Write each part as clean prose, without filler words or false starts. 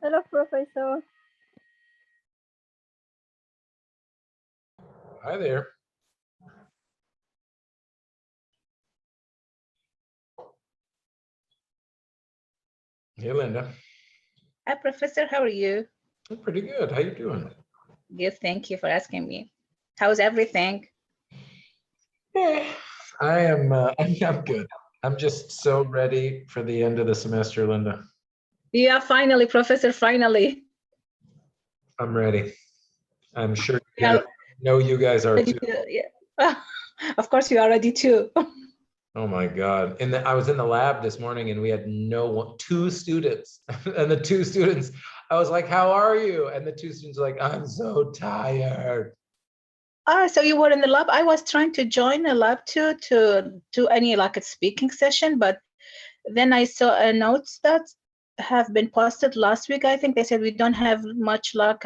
Hello, Professor. Hi there. Hey, Linda. Hi, Professor. How are you? I'm pretty good. How you doing? Good. Thank you for asking me. How's everything? Yeah, I'm good. I'm just so ready for the end of the semester, Linda. Yeah, finally, Professor, finally. I'm ready. I'm sure you Yeah, guys know you guys are ready too. to, yeah. Of course, you are ready too. Oh my God. And I was in the lab this morning and we had two students. And the two students, I was like, how are you? And the two students were like, I'm so tired. So you were in the lab. I was trying to join a lab too to do any like a speaking session, but then I saw a notes that have been posted last week. I think they said we don't have much like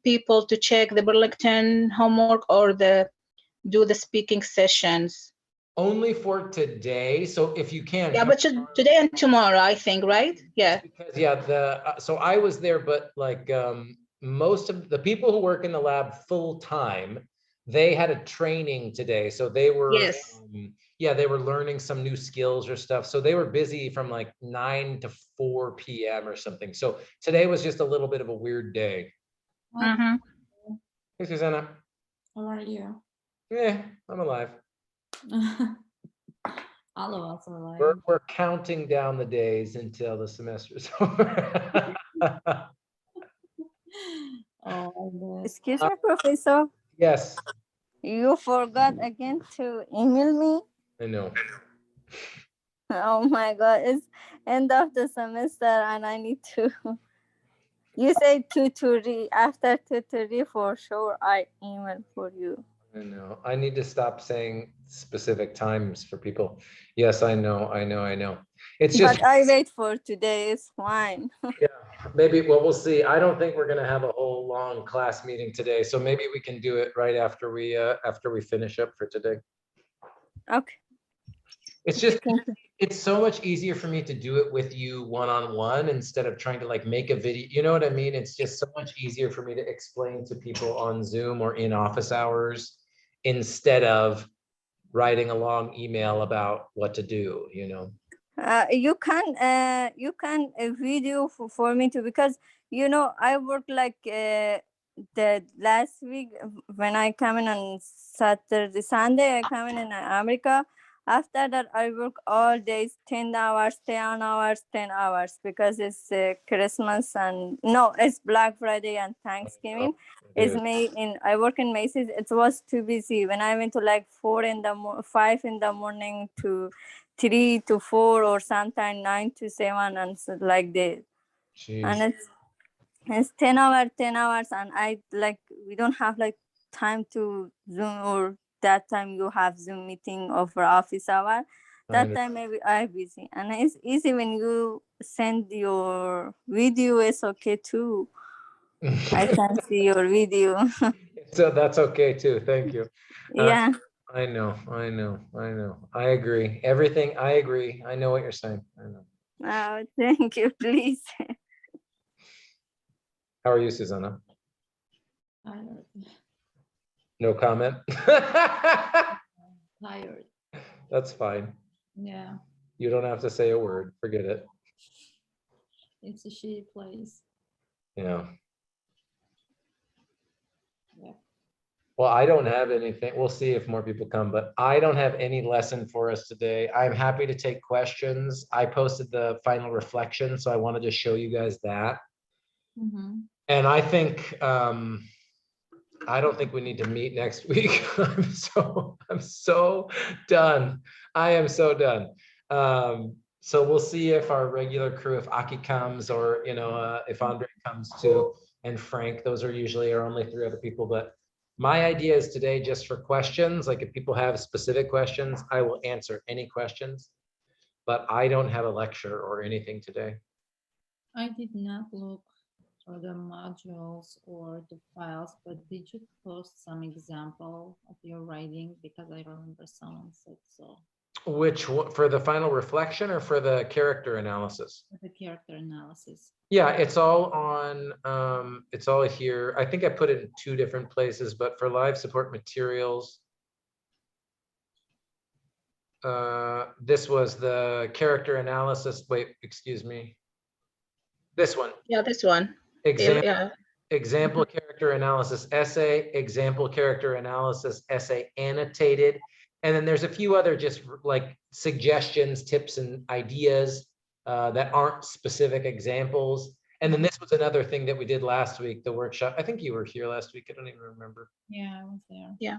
people to check the Burlington homework or do the speaking sessions. Only for today. So if you can. Yeah, but today and tomorrow, I think, right? Yeah. Because yeah, so I was there, but like most of the people who work in the lab full time, they had a training today. So they were, Yes. yeah, they were learning some new skills or stuff. So they were busy from like 9 to 4 p.m. or something. So today was just a little bit of a weird day. Mm-hmm. Hey, Susanna. How are you? Yeah, I'm alive. All of us are alive. We're counting down the days until the semester's over. Oh, Excuse me, Professor. Yes, You forgot again to email me. I know. Oh my God, it's end of the semester and I need to. You say 2 to 3. After 2 to 3, for sure, I email for you. I know. I need to stop saying specific times for people. Yes, I know. It's just, But I wait for today. It's fine. yeah, maybe, well, we'll see. I don't think we're gonna have a whole long class meeting today, so maybe we can do it right after we finish up for today. Okay. It's just, it's so much easier for me to do it with you one-on-one instead of trying to like make a video. You know what I mean? It's just so much easier for me to explain to people on Zoom or in office hours instead of writing a long email about what to do, you know. You can video for me too, because I work like the last week when I come in on Saturday, Sunday I come in America. After that I work all days, 10 hours, 10 hours, 10 hours, because it's Christmas and no, it's Black Friday and Thanksgiving. I work in Macy's. It was too busy when I went to like 5 in the morning to 3 to 4, or sometimes 9 to 7, and so like that. Jeez. And it's 10 hours, and we don't have like time to Zoom, or that time you have Zoom meeting over office hour. That time maybe I'm busy, and it's easy when you send your video. It's okay too. I can see your video. So that's okay too. Thank you. Yeah. I know. I agree. Everything. I agree. I know what you're saying. I know. Oh, thank you. Please. How are you, Susanna? tired. No comment. Tired. That's fine. Yeah. You don't have to say a word. Forget it. It's a shitty place. Yeah. Yeah. Well, I don't have anything. We'll see if more people come, but I don't have any lesson for us today. I'm happy to take questions. I posted the final reflection, so I wanted to show you guys that. Mm-hmm. And I think I don't think we need to meet next week. I'm so done. I am so done. So we'll see if our regular crew, if Aki comes, or if Andre comes too, and Frank. Those are usually our only 3 other people. But my idea is today just for questions. Like if people have specific questions, I will answer any questions. But I don't have a lecture or anything today. I did not look for the modules or the files, but did you post some example of your writing? Because I remember someone said so. Which one, for the final reflection or for the character analysis? For the character analysis. Yeah, it's all on, it's all here. I think I put it in 2 different places, but for live support materials, this was the character analysis. Wait, excuse me. This one. Yeah, this one. Example, Yeah. example character analysis essay, example character analysis essay annotated. And then there's a few other just like suggestions, tips, and ideas that aren't specific examples. And then this was another thing that we did last week, the workshop. I think you were here last week. I don't even remember. Yeah, I was there. Yeah.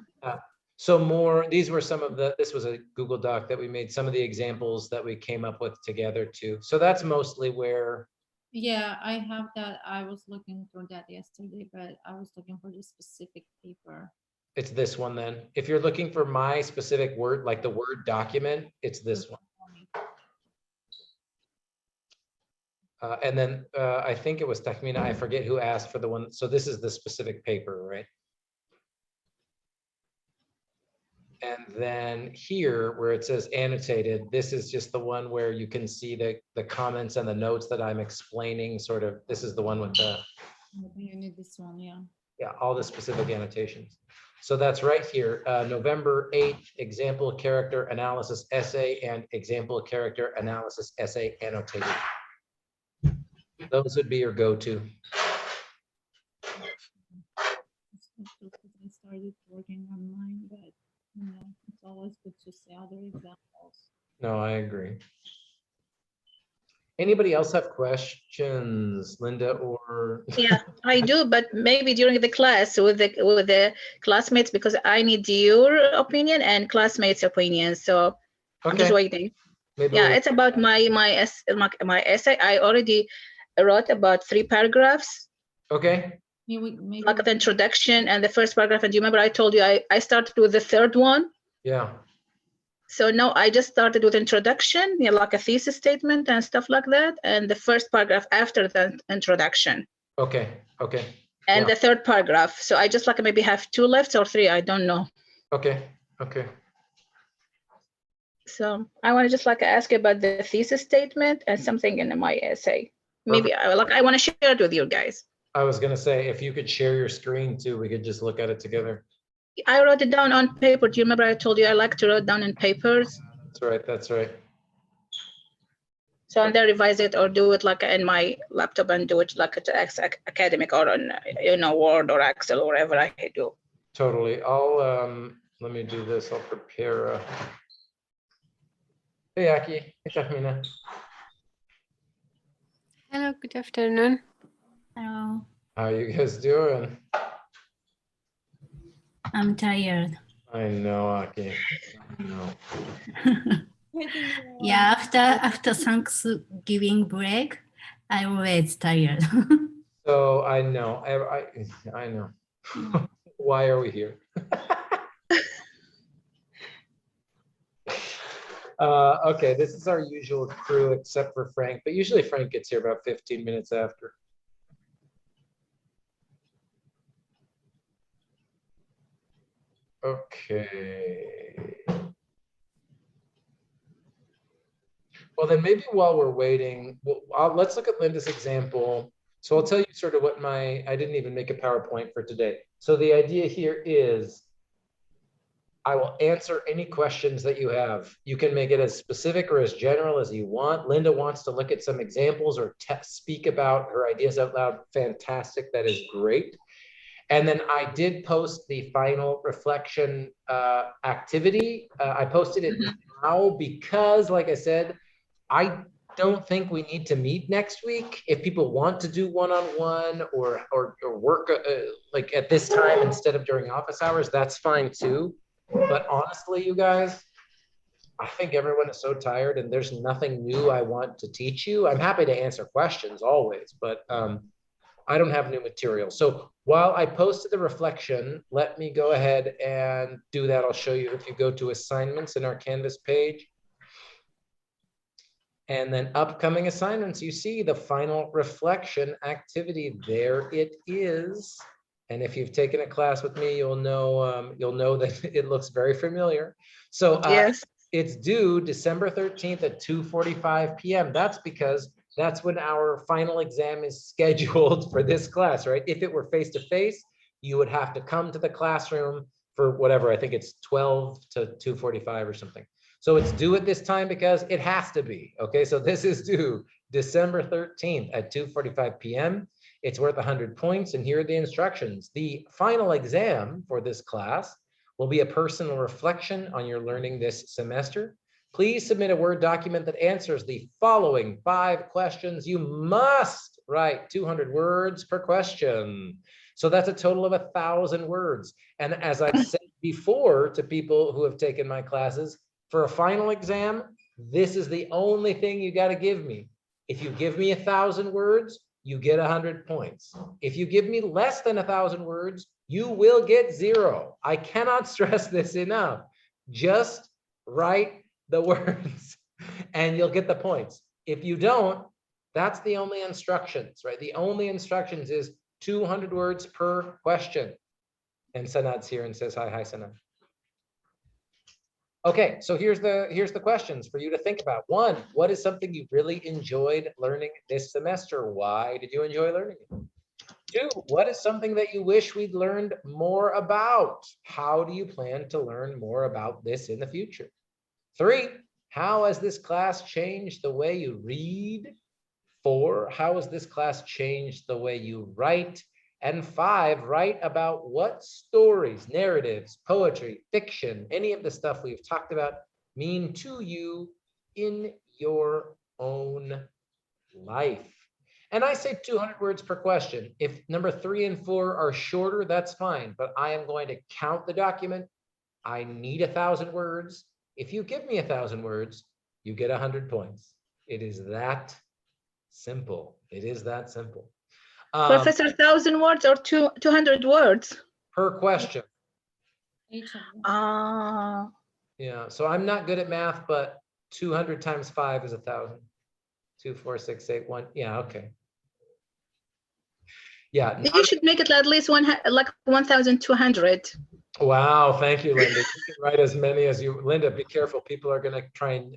So more, these were some of the, this was a Google Doc that we made, some of the examples that we came up with together too. So that's mostly where, Yeah, I have that. I was looking for that yesterday, but I was looking for the specific paper. it's this one then. If you're looking for my specific word, like the Word document, it's this one. And then I think it was Tahmina, I forget who asked for the one. So this is the specific paper, right? And then here where it says annotated, this is just the one where you can see the comments and the notes that I'm explaining sort of, this is the one with the, You need this one, yeah. yeah, all the specific annotations. So that's right here, November 8th, example character analysis essay and example character analysis essay annotated. Those would be your go-to. I started working on mine, but you know, it's always good to see other examples. No, I agree. Anybody else have questions, Linda or? Yeah, I do, but maybe during the class with the classmates, because I need your opinion and classmates' opinion. So I'm just Okay, waiting. maybe Yeah, we'll- it's about my essay. I already wrote about 3 paragraphs, okay, Maybe like the introduction and the first paragraph. And do you remember I told you I started with the 3rd one? yeah, So no, I just started with introduction, you know, like a thesis statement and stuff like that, and the first paragraph after the introduction, okay, okay, and Yeah. the 3rd paragraph. So I just like maybe have 2 left or 3, I don't know. okay, okay. So I want to just like ask you about the thesis statement and something in my essay. Maybe I want to share it with you guys. I was gonna say, if you could share your screen too, we could just look at it together. I wrote it down on paper. Do you remember I told you I like to write down in papers? That's right, that's right. So and then revise it or do it like in my laptop and do it like at academic or on, you know, Word or Excel or whatever I do. Totally. I'll, let me do this. I'll prepare. Hey, Aki. Hey, Tahmina. Hello, good afternoon. Hello, How you guys doing? I'm tired. I know, Aki. I know. Yeah, after Thanksgiving break, I always tired. So I know. I know. Why are we here? Okay, this is our usual crew except for Frank, but usually Frank gets here about 15 minutes after. Okay. Well, then maybe while we're waiting, let's look at Linda's example. So I'll tell you sort of what I didn't even make a PowerPoint for today. So the idea here is I will answer any questions that you have. You can make it as specific or as general as you want. Linda wants to look at some examples or speak about her ideas out loud. Fantastic, that is great. And then I did post the final reflection activity. I posted it now because, like I said, I don't think we need to meet next week. If people want to do one-on-one or work like at this time instead of during office hours, that's fine too. But honestly, you guys, I think everyone is so tired and there's nothing new I want to teach you. I'm happy to answer questions always, but I don't have new material. So while I posted the reflection, let me go ahead and do that. I'll show you if you go to assignments in our Canvas page. And then upcoming assignments, you see the final reflection activity. There it is. And if you've taken a class with me, you'll know that it looks very familiar. So Yes. It's due December 13th at 2:45 p.m. That's because that's when our final exam is scheduled for this class, right? If it were face-to-face, you would have to come to the classroom for whatever, I think it's 12 to 2:45 or something. So it's due at this time because it has to be, okay? So this is due December 13th at 2:45 p.m. It's worth 100 points, and here are the instructions. The final exam for this class will be a personal reflection on your learning this semester. Please submit a Word document that answers the following 5 questions. You must write 200 words per question. So that's a total of 1,000 words. And as I've said before to people who have taken my classes, for a final exam, this is the only thing you got to give me. If you give me 1,000 words, you get 100 points. If you give me less than 1,000 words, you will get 0. I cannot stress this enough. Just write the words and you'll get the points. If you don't, that's the only instructions, right? The only instructions is 200 words per question. And Sanad's here and says, hi, Sanad. Okay, so here's the questions for you to think about. 1, what is something you really enjoyed learning this semester? Why did you enjoy learning it? 2, what is something that you wish we'd learned more about? How do you plan to learn more about this in the future? 3, how has this class changed the way you read? 4, how has this class changed the way you write? And 5, write about what stories, narratives, poetry, fiction, any of the stuff we've talked about mean to you in your own life. And I say 200 words per question. If number 3 and 4 are shorter, that's fine, but I am going to count the document. I need 1,000 words. If you give me 1,000 words, you get 100 points. It is that simple. It is that simple. Professor, 1,000 words or 200 words? Per question. Each of them. Yeah, so I'm not good at math, but 200 times 5 is 1,000. 2, 4, 6, 8, 1. Yeah, okay. Yeah. You should make it at least like 1,200. Wow, thank you, Linda. You can write as many as you. Linda, be careful. People are going to try and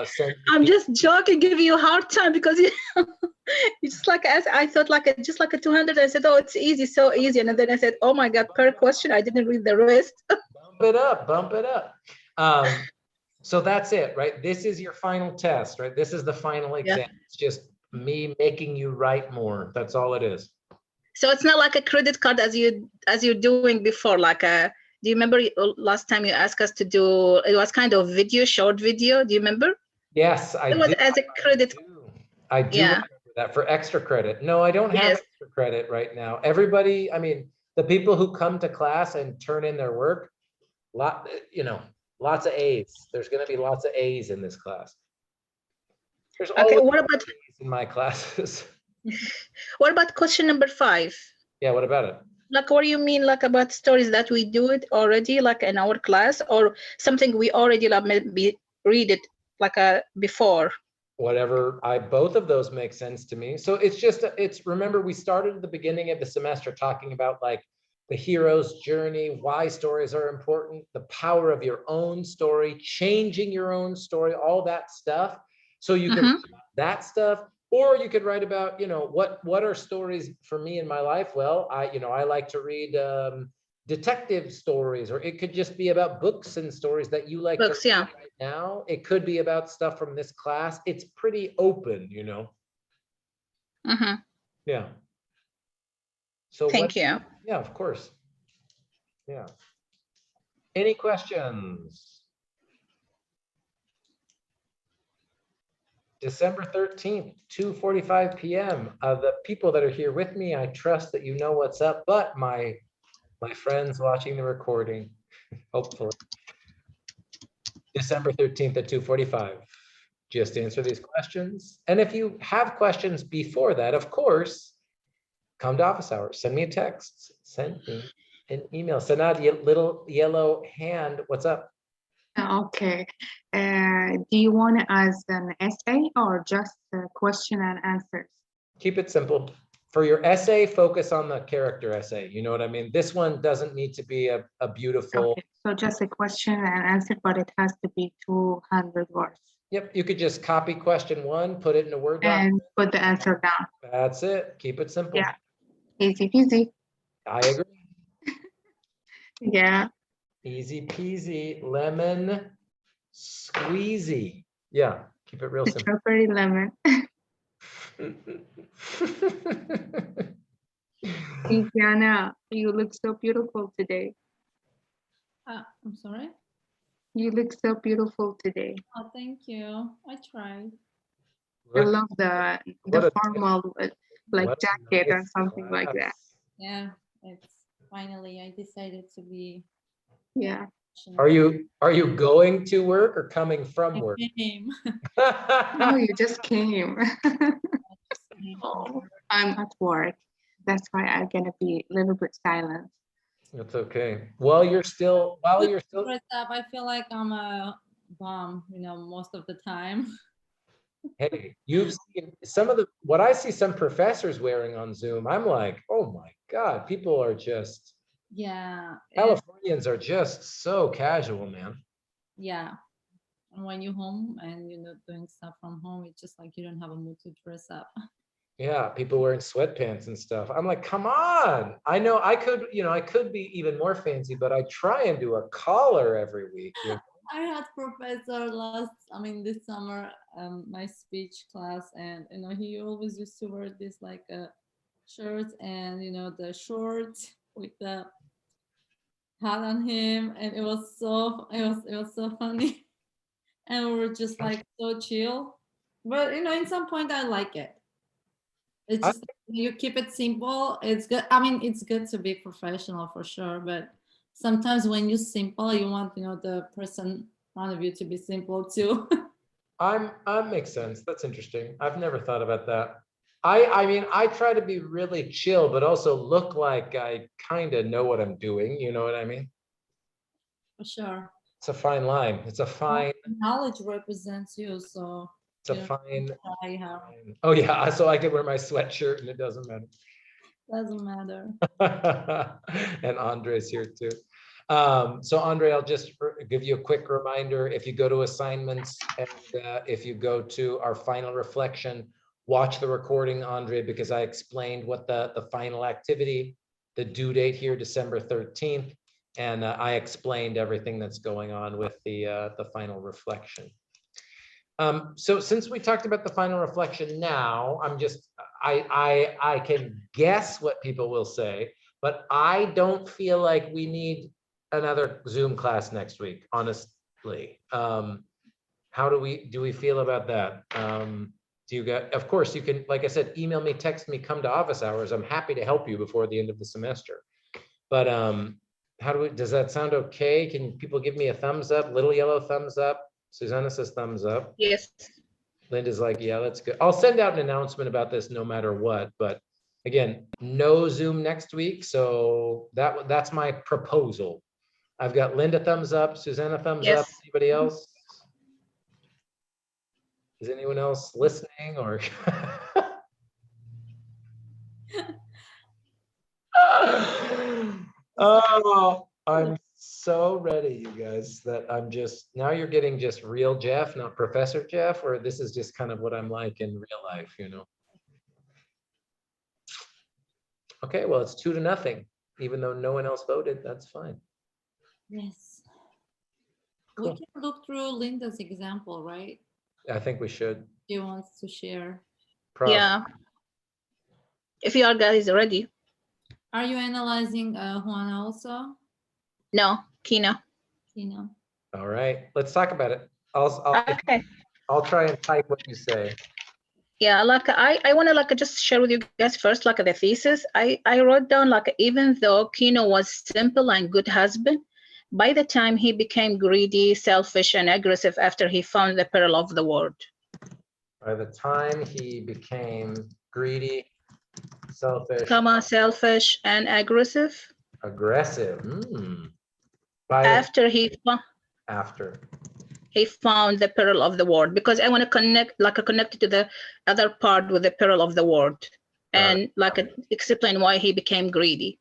send. I'm just joking, give you a hard time because you just like as I thought just like a 200. I said, oh, it's easy, so easy, and then I said, oh my God, per question. I didn't read the rest. Bump it up, bump it up. So that's it, right? This is your final test, right? This is the final exam. Yeah. It's just me making you write more. That's all it is. So it's not like a credit card as you're doing before, like a. Do you remember last time you asked us to do? It was kind of short video. Do you remember? Yes, I do. It was as a credit. I do remember that for extra credit. No, I don't have extra credit right now. Everybody, I mean, the people who come to class and turn in their work, lots of A's. There's going to be lots of A's in this class. There's always what about A's in my classes? What about question number 5? Yeah, what about it? Like, what do you mean, like about stories that we do it already, like in our class, or something we already like maybe read it like before? Whatever, both of those make sense to me. So remember we started at the beginning of the semester talking about like the hero's journey, why stories are important, the power of your own story, changing your own story, all that stuff. So you can write about that stuff. Or you could write about, what are stories for me in my life? Well, I like to read detective stories, or it could just be about books and stories that you like to read right now. It could be about stuff from this class. It's pretty open, Yeah. So thank you. Yeah, of course. Yeah. Any questions? December 13th, 2:45 p.m. The people that are here with me, I trust that you know what's up, but my friends watching the recording, hopefully. December 13th at 2:45. Just answer these questions. And if you have questions before that, of course, come to office hours. Send me a text. Send me an email. Sanad, little yellow hand. What's up? Okay. Do you want it as an essay or just question and answers? Keep it simple. For your essay, focus on the character essay. You know what I mean? This one doesn't need to be a beautiful So just a question and answer, but it has to be 200 words. Yep, you could just copy question 1, put it in a Word document. And put the answer down. That's it. Keep it simple. Yeah. Easy peasy. I agree. Yeah. Easy peasy, lemon squeezy. Yeah, keep it real simple. Strawberry lemon. Tiziana, you look so beautiful today. I'm sorry. You look so beautiful today. Oh, thank you. I tried. I love the what a- formal like what a jacket or nice something like that. class. Yeah, it's finally I decided to be. Yeah. Are you going to work or coming from I work? came. No, you just came. I just came from Oh, work. I'm at work. That's why I'm gonna be a little bit silent. That's okay. While you're still Dressed up, I feel like I'm a bomb, most of the time. hey, you've seen some of what I see some professors wearing on Zoom. I'm like, oh my God, people are just, Yeah. Californians are just so casual, man. Yeah. And when you're home and doing stuff from home, it's just like you don't have a mood to dress up. Yeah, people wearing sweatpants and stuff. I'm like, come on. I know I could be even more fancy, but I try and do a collar every week. I had professor this summer, my speech class, and he always used to wear this like a shirt and the shorts with the hat on him, and it was so funny, and we were just like so chill. But in some point, I like it. It's just you keep it simple. It's good. I mean, it's good to be professional for sure, but sometimes when you're simple, you want the person in front of you to be simple too. Makes sense. That's interesting. I've never thought about that. I mean, I try to be really chill, but also look like I kind of know what I'm doing. You know what I mean? For sure. It's a fine line. It's a fine. Knowledge represents you, so it's a fine. try how. Oh yeah, so I can wear my sweatshirt and it doesn't matter. Doesn't matter. And Andre's here too. So Andre, I'll just give you a quick reminder. If you go to assignments and if you go to our final reflection, watch the recording, Andre, because I explained what the final activity, the due date here, December 13th, and I explained everything that's going on with the final reflection. So since we talked about the final reflection now, I can guess what people will say, but I don't feel like we need another Zoom class next week, honestly. How do we feel about that? Do you get, of course you can, like I said, email me, text me, come to office hours. I'm happy to help you before the end of the semester. But does that sound okay? Can people give me a thumbs up, little yellow thumbs up? Susanna says thumbs up. Yes. Linda's like, yeah, that's good. I'll send out an announcement about this no matter what, but again, no Zoom next week. So that's my proposal. I've got Linda thumbs up, Susanna thumbs up. Yes. Anybody else? Is anyone else listening or? Oh, I'm so ready, you guys, that I'm just, now you're getting just real Jeff, not Professor Jeff, or this is just kind of what I'm like in real life, Okay, well, it's 2-0, even though no one else voted, that's fine. Yes. Cool. We can look through Linda's example, right? I think we should. She wants to share. Yeah. If you are guys ready. Are you analyzing Juana also? No, Kino. Kino. All right, let's talk about it. Okay. I'll try and type what you say. Yeah, like I want to just share with you guys first the thesis. I wrote down even though Kino was simple and good husband, by the time he became greedy, selfish, and aggressive after he found the peril of the world. By the time he became greedy, selfish, and aggressive. aggressive. After he found the peril of the world, because I want to connect it to the other part with the peril of the world, and explain why he became greedy.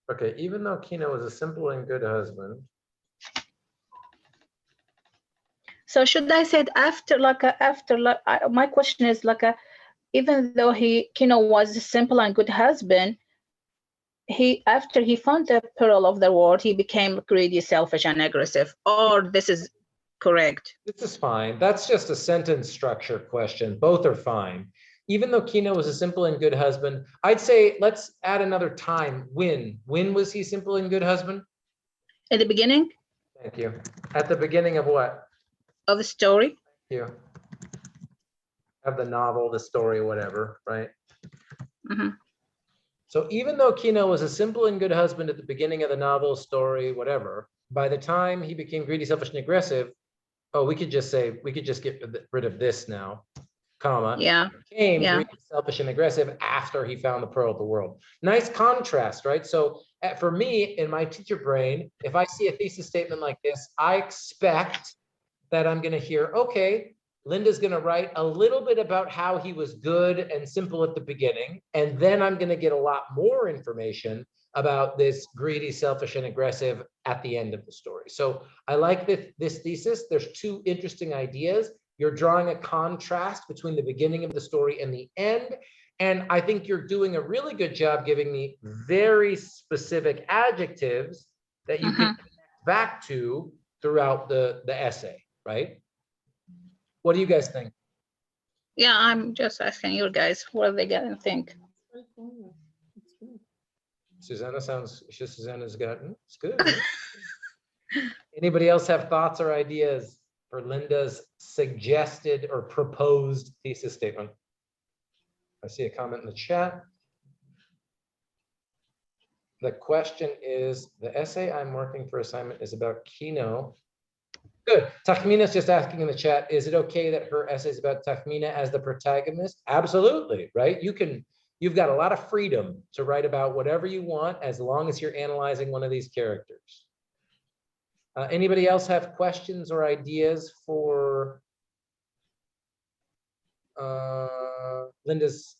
Okay, even though Kino was a simple and good husband, So should I say it after my question is even though Kino was a simple and good husband, after he found the pearl of the world, he became greedy, selfish, and aggressive. Or this is correct? This is fine. That's just a sentence structure question. Both are fine. Even though Kino was a simple and good husband, I'd say let's add another time. When was he simple and good husband? At the beginning Thank you. At the beginning of what? of the story. Thank you. Of the novel, the story, whatever, right? Mm-hmm. So even though Kino was a simple and good husband at the beginning of the novel, story, whatever, by the time he became greedy, selfish, and aggressive, we could just get rid of this now, comma. Yeah. Became Yeah. greedy, selfish, and aggressive after he found the pearl of the world. Nice contrast, right? So for me, in my teacher brain, if I see a thesis statement like this, I expect that I'm going to hear, okay, Linda's going to write a little bit about how he was good and simple at the beginning, and then I'm going to get a lot more information about this greedy, selfish, and aggressive at the end of the story. So I like this thesis. There's two interesting ideas. You're drawing a contrast between the beginning of the story and the end. And I think you're doing a really good job giving me very specific adjectives that you can connect back to throughout the essay, right? What do you guys think? Yeah, I'm just asking you guys what are they gonna think. Susanna's gotten, it's good. Anybody else have thoughts or ideas for Linda's suggested or proposed thesis statement? I see a comment in the chat. The question is, the essay I'm working for assignment is about Kino. Good. Tahmina's just asking in the chat, is it okay that her essay is about Tahmina as the protagonist? Absolutely, right? You've got a lot of freedom to write about whatever you want as long as you're analyzing one of these characters. Anybody else have questions or ideas for Linda's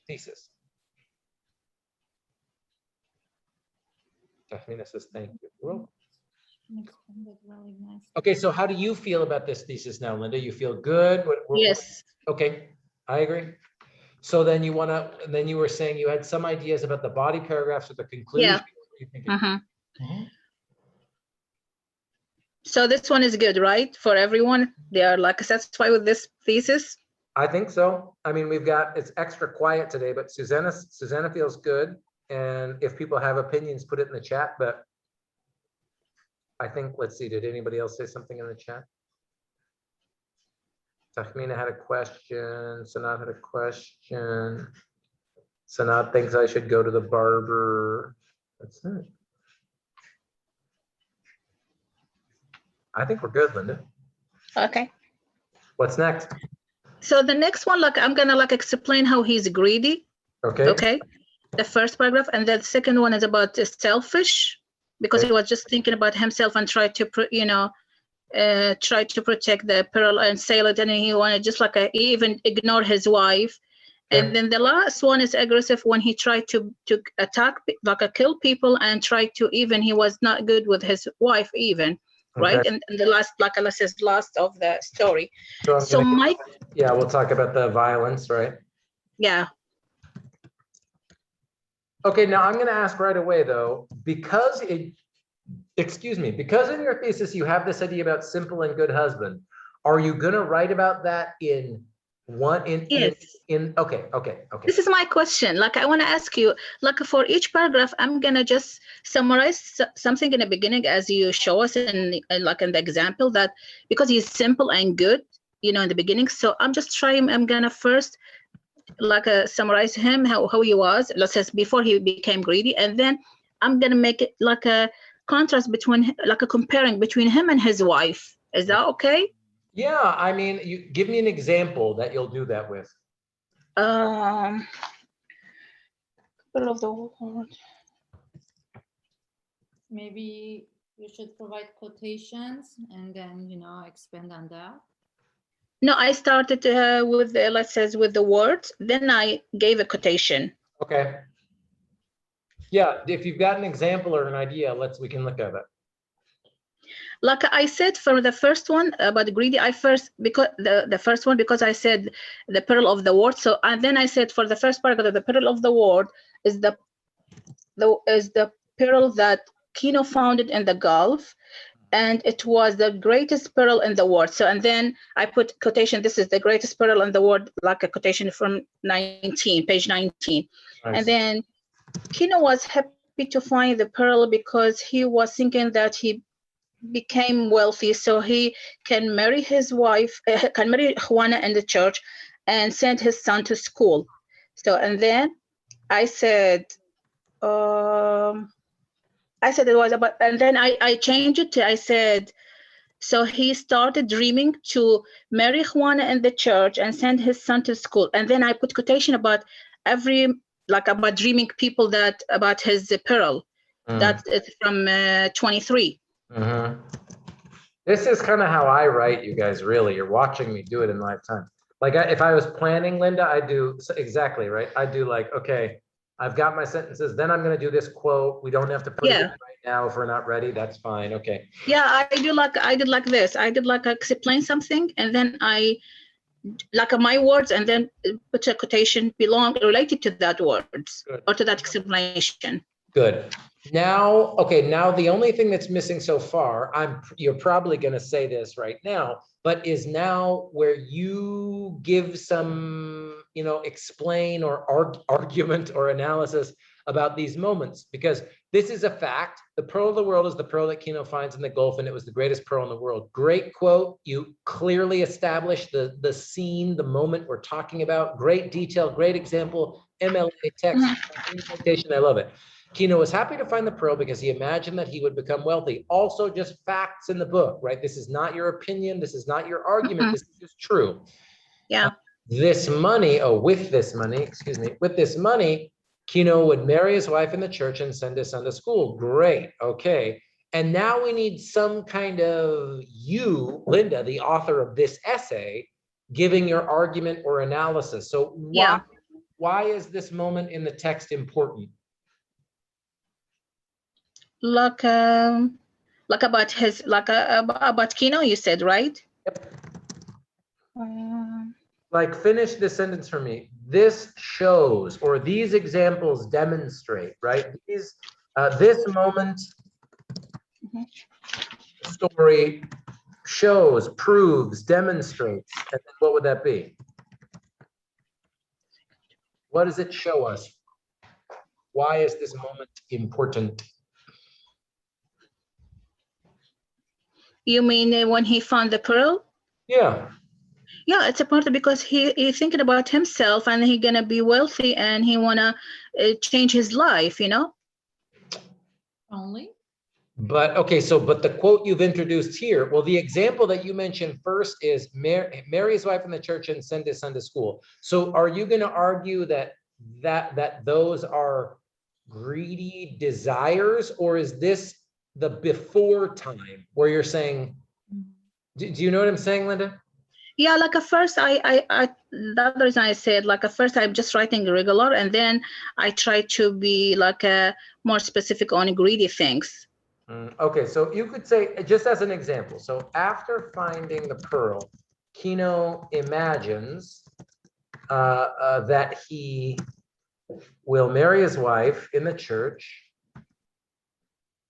thesis? Tahmina says thank you. You're welcome. Really nice. Okay, so how do you feel about this thesis now, Linda? You feel good? Yes. Okay, I agree. So then you were saying you had some ideas about the body paragraphs or the conclusion. Yeah. So this one is good, right? For everyone, they are satisfied with this thesis. I think so. I mean, it's extra quiet today, but Susanna feels good. And if people have opinions, put it in the chat. But I think, let's see, did anybody else say something in the chat? Tahmina had a question. Sanat had a question. Sanat thinks I should go to the barber. That's it. I think we're good, Linda. Okay. What's next? So the next one, I'm gonna explain how he's greedy. Okay. Okay. The first paragraph, and the second one is about selfish, because he was just thinking about himself and try to protect the pearl and sell it, and he wanted just he even ignore his wife. Okay. And then the last one is aggressive when he tried to attack, kill people, and try to he was not good with his wife even. Okay. Right, and the last, last of the story. So Mike. Yeah, we'll talk about the violence, right? Yeah. Okay, now I'm going to ask right away though, because in your thesis you have this idea about simple and good husband. Are you going to write about that in one? Yes. Okay. This is my question. I want to ask you, for each paragraph, I'm gonna just summarize something in the beginning as you show us in the example, that because he's simple and good, in the beginning. So I'm just trying. I'm gonna first summarize him, how he was, let's say before he became greedy, and then I'm gonna make it a contrast between comparing between him and his wife. Is that okay? Yeah, I mean, you give me an example that you'll do that with. Of the world. Maybe you should provide quotations and then expand on that. No, I started with with the words, then I gave a quotation. Okay. Yeah, if you've got an example or an idea, we can look at it. Like I said for the first one about greedy, I first because the first one because I said the peril of the world. So and then I said for the first paragraph, the peril of the world is the peril that Kino founded in the Gulf, and it was the greatest peril in the world. So and then I put quotation. This is the greatest peril in the world, like a quotation from 19, page 19, Nice. and then Kino was happy to find the pearl because he was thinking that he became wealthy, so he can marry his wife, can marry Juana in the church, and send his son to school. So, and then I said it was about, and then I changed it to, I said, so he started dreaming to marry Juana in the church and send his son to school. And then I put quotation about about dreaming people that about his pearl. That's from 23. This is kind of how I write, you guys, really. You're watching me do it in lifetime. Like if I was planning, Linda, I do exactly, right? I do like, okay, I've got my sentences, then I'm going to do this quote. We don't have to put it in right now if we're not ready. That's fine. Okay. Yeah, I did like this. I did like explain something, and then I like my words, and then put a quotation related to that words. Good. Or to that explanation. Good. Now, okay, now the only thing that's missing so far, you're probably going to say this right now, but is now where you give some, explain or argument or analysis about these moments, because this is a fact. The pearl of the world is the pearl that Kino finds in the Gulf, and it was the greatest pearl in the world. Great quote. You clearly established the scene, the moment we're talking about. Great detail, great example. MLA text, citation. I love it. Kino was happy to find the pearl because he imagined that he would become wealthy. Also, just facts in the book, right? This is not your opinion. This is not your argument. This is just true. Yeah. With this money, Kino would marry his wife in the church and send his son to school. Great. Okay. And now we need some kind of you, Linda, the author of this essay, giving your argument or analysis. So why is this moment in the text important? Like about his about Kino, you said, right? Yep. Like finish this sentence for me. This shows, or these examples demonstrate, right? This moment, story shows, proves, demonstrates. And then what would that be? What does it show us? Why is this moment important? You mean when he found the pearl? Yeah. Yeah, it's important because he thinking about himself, and he gonna be wealthy, and he wanna change his life, Only. But okay, but the quote you've introduced here, well, the example that you mentioned first is marry his wife in the church and send his son to school. So are you going to argue that those are greedy desires, or is this the before time where you're saying, do you know what I'm saying, Linda? Yeah, like at first the other reason I said, like at first I'm just writing regular, and then I try to be like more specific on greedy things. Okay, so you could say, just as an example, so after finding the pearl, Kino imagines that he will marry his wife in the church.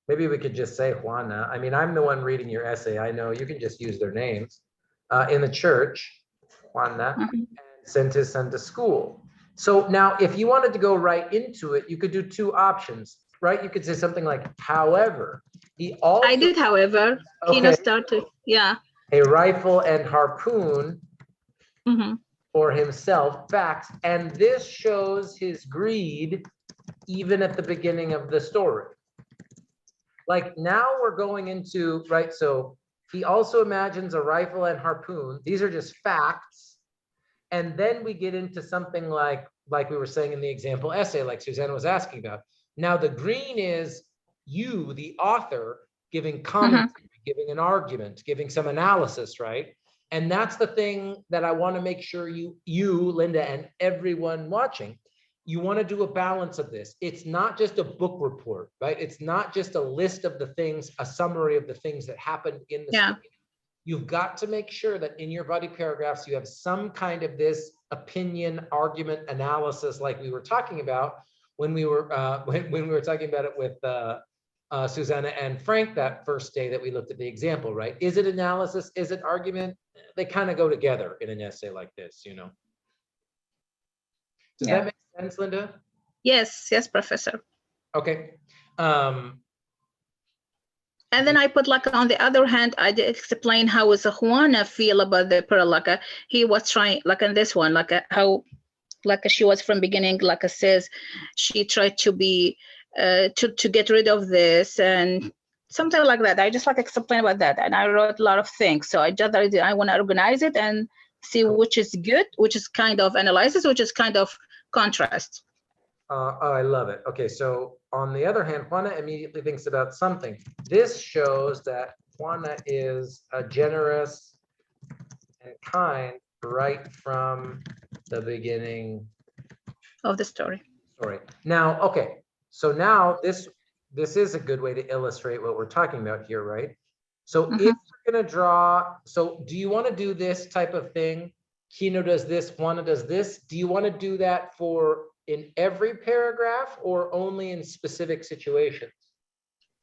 Maybe we could just say Juana. I mean, I'm the one reading your essay. I know you can just use their names. In the church, Juana, and sent his son to school. So now if you wanted to go right into it, you could do two options, right? You could say something like, however, he also— I did, however, Kino started, yeah. A rifle and harpoon for himself, facts. And this shows his greed even at the beginning of the story. Like now we're going into, right, so he also imagines a rifle and harpoon. These are just facts. And then we get into something like we were saying in the example essay, like Susanna was asking about. Now the green is you, the author, giving commentary, giving an argument, giving some analysis, right? And that's the thing that I want to make sure you, Linda, and everyone watching, you want to do a balance of this. It's not just a book report, right? It's not just a list of the things, a summary of the things that happened in the story. You've got to make sure that in your body paragraphs, you have some kind of this opinion, argument, analysis, like we were talking about when we were when we were talking about it with Susanna and Frank that first day that we looked at the example, right? Is it analysis? Is it argument? They kind of go together in an essay like this, you know. Does that make sense, Linda? Yes, yes, Professor. Okay. And then I put like on the other hand, I did explain how was Juana feel about the pearl. Like he was trying, like in this one, like how, like she was from beginning, like says, she tried to be, to get rid of this and something like that. I just like explain about that, and I wrote a lot of things. So I just I want to organize it and see which is good, which is kind of analysis, which is kind of contrast. Oh, I love it. Okay, so on the other hand, Juana immediately thinks about something. This shows that Juana is a generous and kind right from the beginning of the story. Now, okay, so now this is a good way to illustrate what we're talking about here, right? So if you're gonna draw, so do you want to do this type of thing? Kino does this, Juana does this. Do you want to do that for in every paragraph or only in specific situations?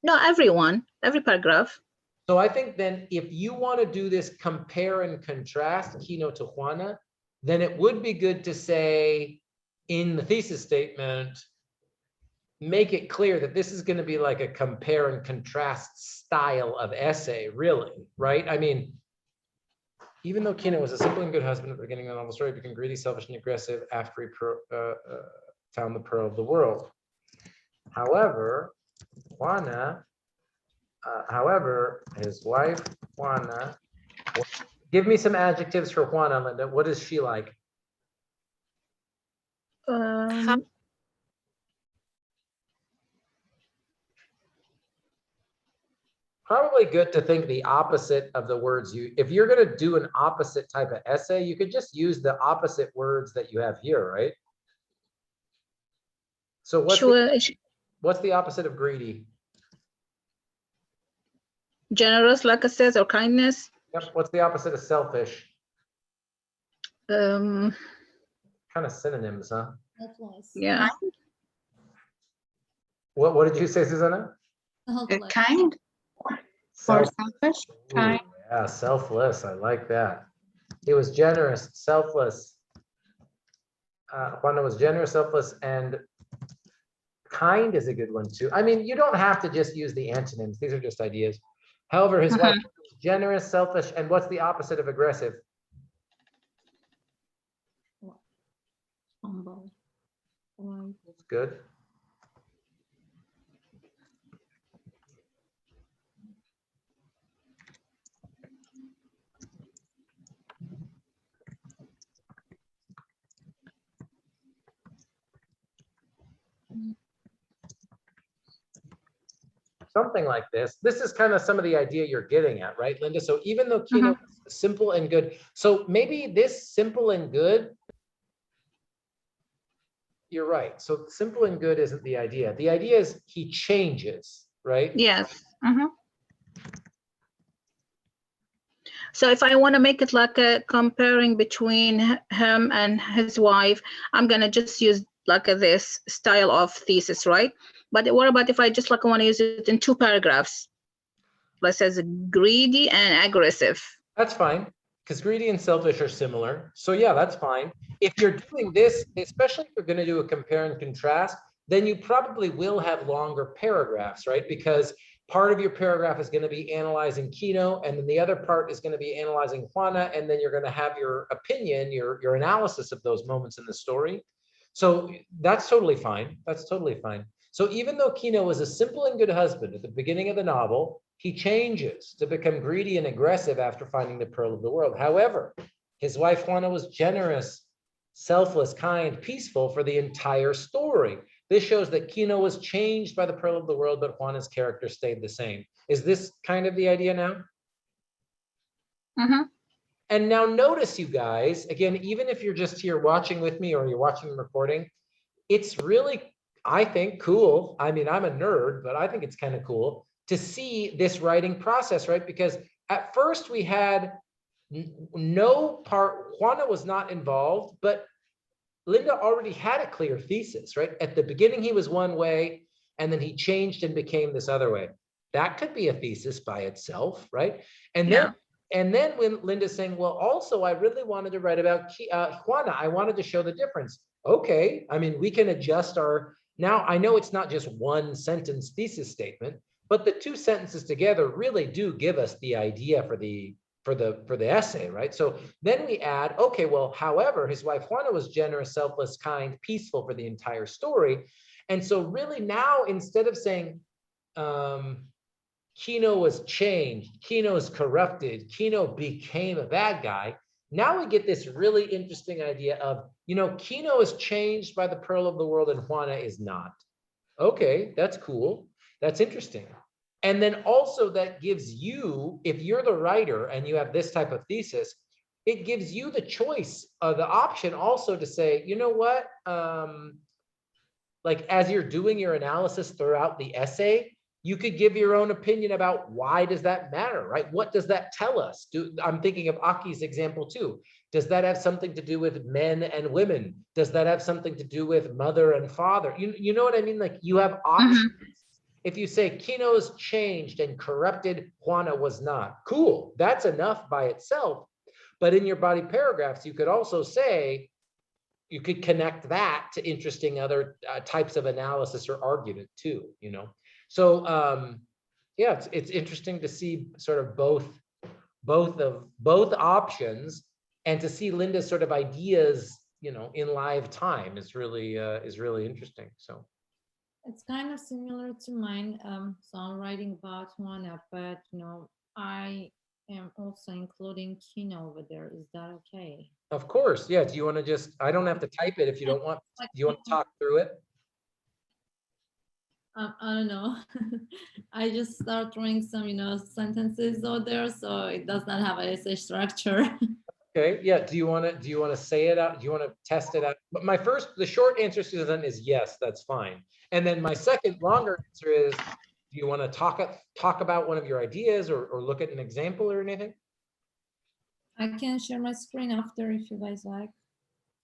No, every paragraph. So I think then if you want to do this compare and contrast Kino to Juana, then it would be good to say in the thesis statement, make it clear that this is going to be like a compare and contrast style of essay, really, right? I mean, even though Kino was a simple and good husband at the beginning of the novel story, became greedy, selfish, and aggressive after he found the pearl of the world. However, Juana, his wife, Juana, give me some adjectives for Juana, Linda. What is she like? Probably good to think the opposite of the words if you're going to do an opposite type of essay, you could just use the opposite words that you have here, right? So what's the opposite of greedy? Generous, like it says, or kindness. Yep. What's the opposite of selfish? Kind of synonyms, huh? Yeah. What did you say, Susanna? Kind or selfish? Kind. Yeah, selfless. I like that. He was generous, selfless. Juana was generous, selfless, and kind is a good one too. I mean, you don't have to just use the antonyms. These are just ideas. However, his wife was generous, selfish, and what's the opposite of aggressive? Humble. That's good. Something like this. This is kind of some of the idea you're getting at, right, Linda? So even though Kino is simple and good, so maybe this simple and good, you're right. So simple and good isn't the idea. The idea is he changes, right? Yes. So if I want to make it like a comparing between him and his wife, I'm going to just use like this style of thesis, right? But what about if I just like want to use it in 2 paragraphs? Let's say greedy and aggressive. That's fine, because greedy and selfish are similar. So yeah, that's fine. If you're doing this, especially if you're going to do a compare and contrast, then you probably will have longer paragraphs, right? Because part of your paragraph is going to be analyzing Kino, and then the other part is going to be analyzing Juana, and then you're going to have your opinion, your analysis of those moments in the story. So that's totally fine. That's totally fine. So even though Kino was a simple and good husband at the beginning of the novel, he changes to become greedy and aggressive after finding the pearl of the world. However, his wife Juana was generous, selfless, kind, peaceful for the entire story. This shows that Kino was changed by the pearl of the world, but Juana's character stayed the same. Is this kind of the idea now? And now notice, you guys, again, even if you're just here watching with me or you're watching the recording, it's really, I think, cool. I mean, I'm a nerd, but I think it's kind of cool to see this writing process, right? Because at first we had no part, Juana was not involved, but Linda already had a clear thesis, right? At the beginning, he was one way, and then he changed and became this other way. That could be a thesis by itself, right? And then, when Linda's saying, well, also, I really wanted to write about Juana. I wanted to show the difference. Okay, I mean, we can adjust our, now I know it's not just one sentence thesis statement, but the two sentences together really do give us the idea for the essay, right? So then we add, okay, well, however, his wife Juana was generous, selfless, kind, peaceful for the entire story. And so really now, instead of saying, Kino was changed, Kino is corrupted, Kino became a bad guy, now we get this really interesting idea of, Kino is changed by the pearl of the world and Juana is not. Okay, that's cool. That's interesting. And then also that gives you, if you're the writer and you have this type of thesis, it gives you the choice, the option also to say, you know what, like as you're doing your analysis throughout the essay, you could give your own opinion about why does that matter, right? What does that tell us? I'm thinking of Aki's example too. Does that have something to do with men and women? Does that have something to do with mother and father? You know what I mean? Like you have options. If you say Kino's changed and corrupted, Juana was not. Cool, that's enough by itself. But in your body paragraphs, you could also say, you could connect that to interesting other types of analysis or argument too, So yeah, it's interesting to see sort of both options, and to see Linda's sort of ideas, in live time is really interesting. So it's kind of similar to mine. So I'm writing about Juana, but I am also including Kino over there. Is that okay? Of course, yeah. Do you want to just, I don't have to type it if you don't want, do you want to talk through it? I don't know. I just start throwing some, sentences out there, so it does not have an essay structure. Okay, yeah. Do you want to say it out? Do you want to test it out? But the short answer, Susan, is yes, that's fine. And then my second longer answer is, do you want to talk about one of your ideas or look at an example or anything? I can share my screen after if you guys like,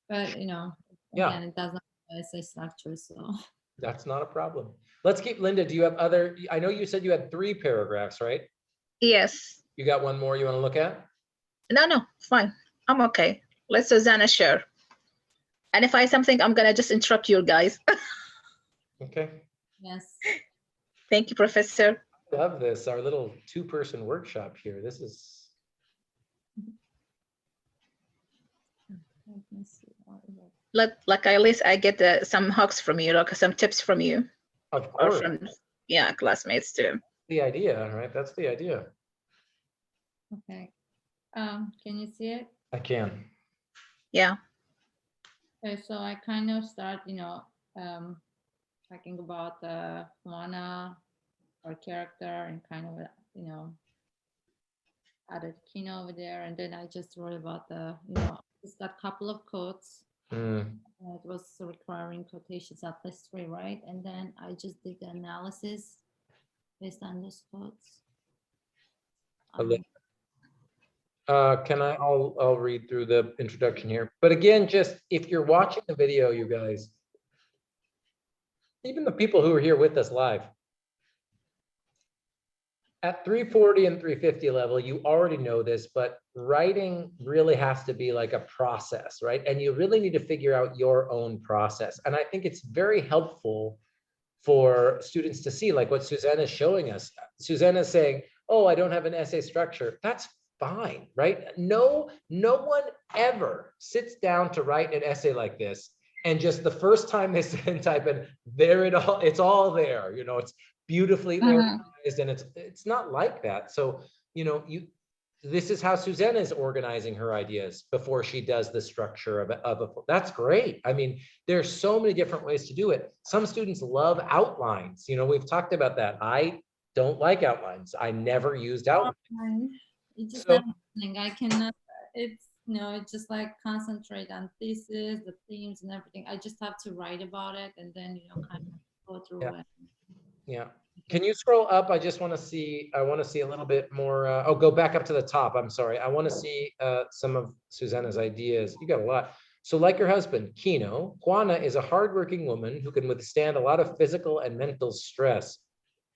but Yeah. again, it doesn't have an essay structure, so. That's not a problem. Let's keep, Linda, do you have other, I know you said you had 3 paragraphs, right? Yes. You got one more you want to look at? No, fine. I'm okay. Let Susanna share. And if I something, I'm gonna just interrupt you guys. Okay. Yes. Thank you, Professor. I love this, our little 2-person workshop here. This is. Let me see. Like at least I get some hugs from you, like some tips from you. Of Or course. from classmates too. The idea, right? That's the idea. Okay. Can you see it? I can. Yeah. Okay, so I kind of start, talking about Juana, our character, and kind of, added Kino over there, and then I just wrote about just got a couple of quotes. It was requiring quotations at least 3, right? And then I just did the analysis based on those quotes. I'll read through the introduction here. But again, just if you're watching the video, you guys, even the people who are here with us live, at 340 and 350 level, you already know this, but writing really has to be like a process, right? And you really need to figure out your own process. And I think it's very helpful for students to see, like what Susanna is showing us. Susanna is saying, oh, I don't have an essay structure. That's fine, right? No one ever sits down to write an essay like this and just the first time they sit and type in, it's all there, it's beautifully organized, and it's not like that. So, this is how Susanna is organizing her ideas before she does the structure of a, that's great. I mean, there's so many different ways to do it. Some students love outlines. We've talked about that. I don't like outlines. I never used outlines. It's just happening. I cannot, you know, it's just like concentrate on thesis, the themes and everything. I just have to write about it and then, you know, kind of go through Yeah. it. Yeah. Can you scroll up? I just want to see, I want to see a little bit more. Oh, go back up to the top. I'm sorry. I want to see some of Susanna's ideas. You got a lot. So like her husband, Kino, Juana is a hardworking woman who can withstand a lot of physical and mental stress.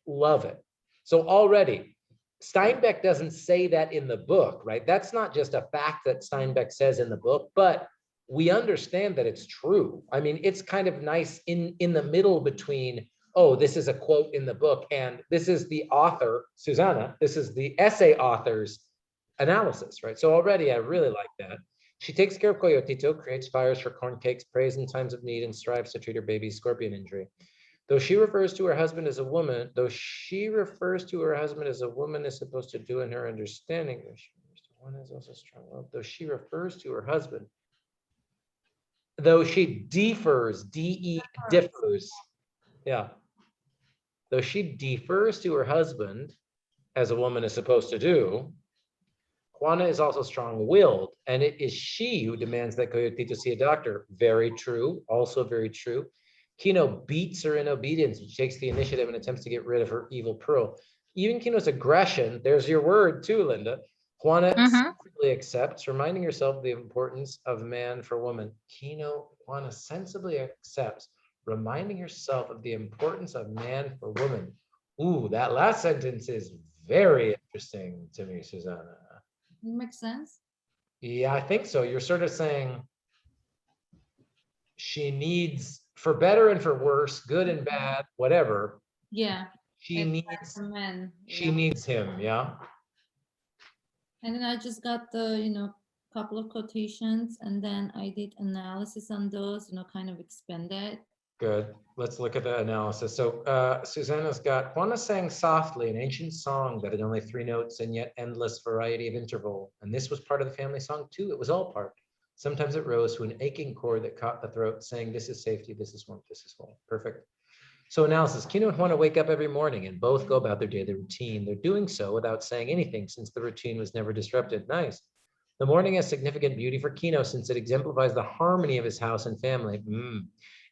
Love it. So already, Steinbeck doesn't say that in the book, right? That's not just a fact that Steinbeck says in the book, but we understand that it's true. I mean, it's kind of nice in the middle between, oh, this is a quote in the book, and this is the author, Susanna, this is the essay author's analysis, right? So already I really like that. She takes care of Coyotito, creates fires for corn cakes, prays in times of need, and strives to treat her baby's scorpion injury. Though she refers to her husband as a woman, is supposed to do in her understanding. One is also strong. Though she refers to her husband, though she defers, differs. Yeah. Though she defers to her husband, as a woman is supposed to do, Juana is also strong-willed, and it is she who demands that Coyotito see a doctor. Very true, also very true. Kino beats her in obedience, which takes the initiative and attempts to get rid of her evil pearl. Even Kino's aggression, there's your word too, Linda. Juana sensibly accepts, reminding herself of the importance of man for woman. Juana sensibly accepts, reminding herself of the importance of man for woman. Ooh, that last sentence is very interesting to me, Susanna. Makes sense. Yeah, I think so. You're sort of saying she needs, for better and for worse, good and bad, whatever. Yeah. She It's needs, like for men. she needs him. Yeah. And then I just got the, you know, couple of quotations and then I did analysis on those, you know, kind of expanded. Good. Let's look at the analysis. So Susanna's got, Juana sang softly an ancient song that had only 3 notes and yet endless variety of interval. And this was part of the family song too. It was all part. Sometimes it rose to an aching chord that caught the throat, saying, this is safety, this is warmth, this is home. Perfect. So analysis, Kino and Juana wake up every morning and both go about their daily routine. They're doing so without saying anything since the routine was never disrupted. Nice. The morning has significant beauty for Kino since it exemplifies the harmony of his house and family.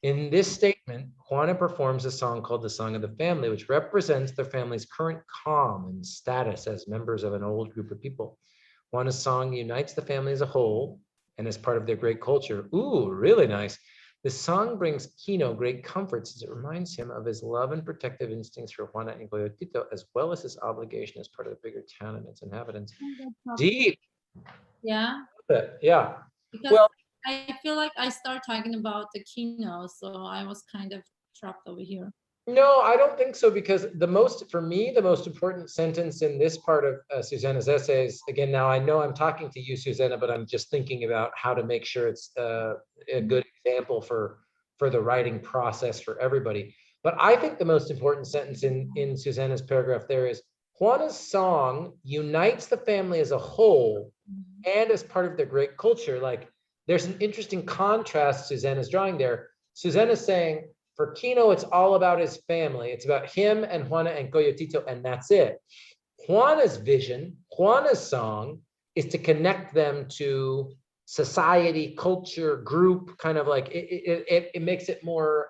In this statement, Juana performs a song called the Song of the Family, which represents their family's current calm and status as members of an old group of people. Juana's song unites the family as a whole and as part of their great culture. Ooh, really nice. The song brings Kino great comfort since it reminds him of his love and protective instincts for Juana and Coyotito, as well as his obligation as part of the bigger town and its inhabitants. Deep. Yeah. Yeah. Because well, I feel like I start talking about the Kino, so I was kind of trapped over here. No, I don't think so, because for me, the most important sentence in this part of Susanna's essays, again, now I know I'm talking to you, Susanna, but I'm just thinking about how to make sure it's a good example for the writing process for everybody. But I think the most important sentence in Susanna's paragraph there is, Juana's song unites the family as a whole and as part of their great culture. Like, there's an interesting contrast Susanna's drawing there. Susanna's saying, for Kino, it's all about his family. It's about him and Juana and Coyotito, and that's it. Juana's vision, Juana's song, is to connect them to society, culture, group, kind of like, it makes it more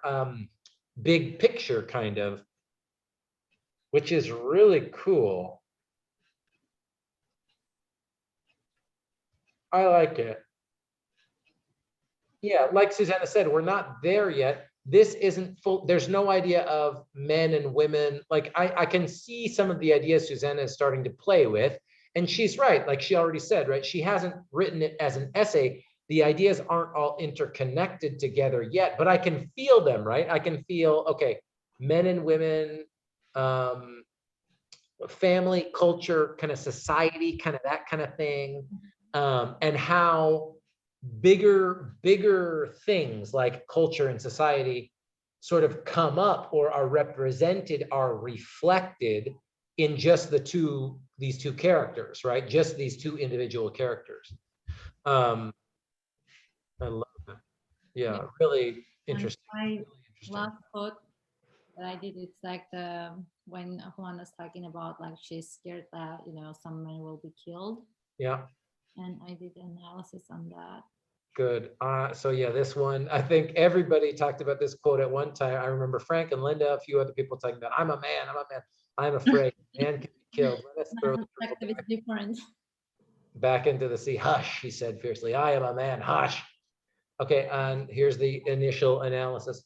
big picture, kind of, which is really cool. I like it. Yeah, like Susanna said, we're not there yet. This isn't full, there's no idea of men and women. Like I can see some of the ideas Susanna is starting to play with, and she's right, like she already said, right? She hasn't written it as an essay. The ideas aren't all interconnected together yet, but I can feel them, right? I can feel, okay, men and women, family, culture, kind of society, kind of that kind of thing, and how bigger things like culture and society sort of come up or are represented, are reflected in just these two characters, right? Just these 2 individual characters. I love that. Yeah, really interesting. My last quote that I did, it's like when Juana's talking about like she's scared that, you know, some men will be killed. Yeah. and I did analysis on that. Good. So yeah, this one, I think everybody talked about this quote at one time. I remember Frank and Linda, a few other people talking about, I'm a man, I'm afraid, man can be killed. Let us My throw the pearl perspective is different. back into the sea. Hush, he said fiercely, I am a man, hush. Okay, and here's the initial analysis.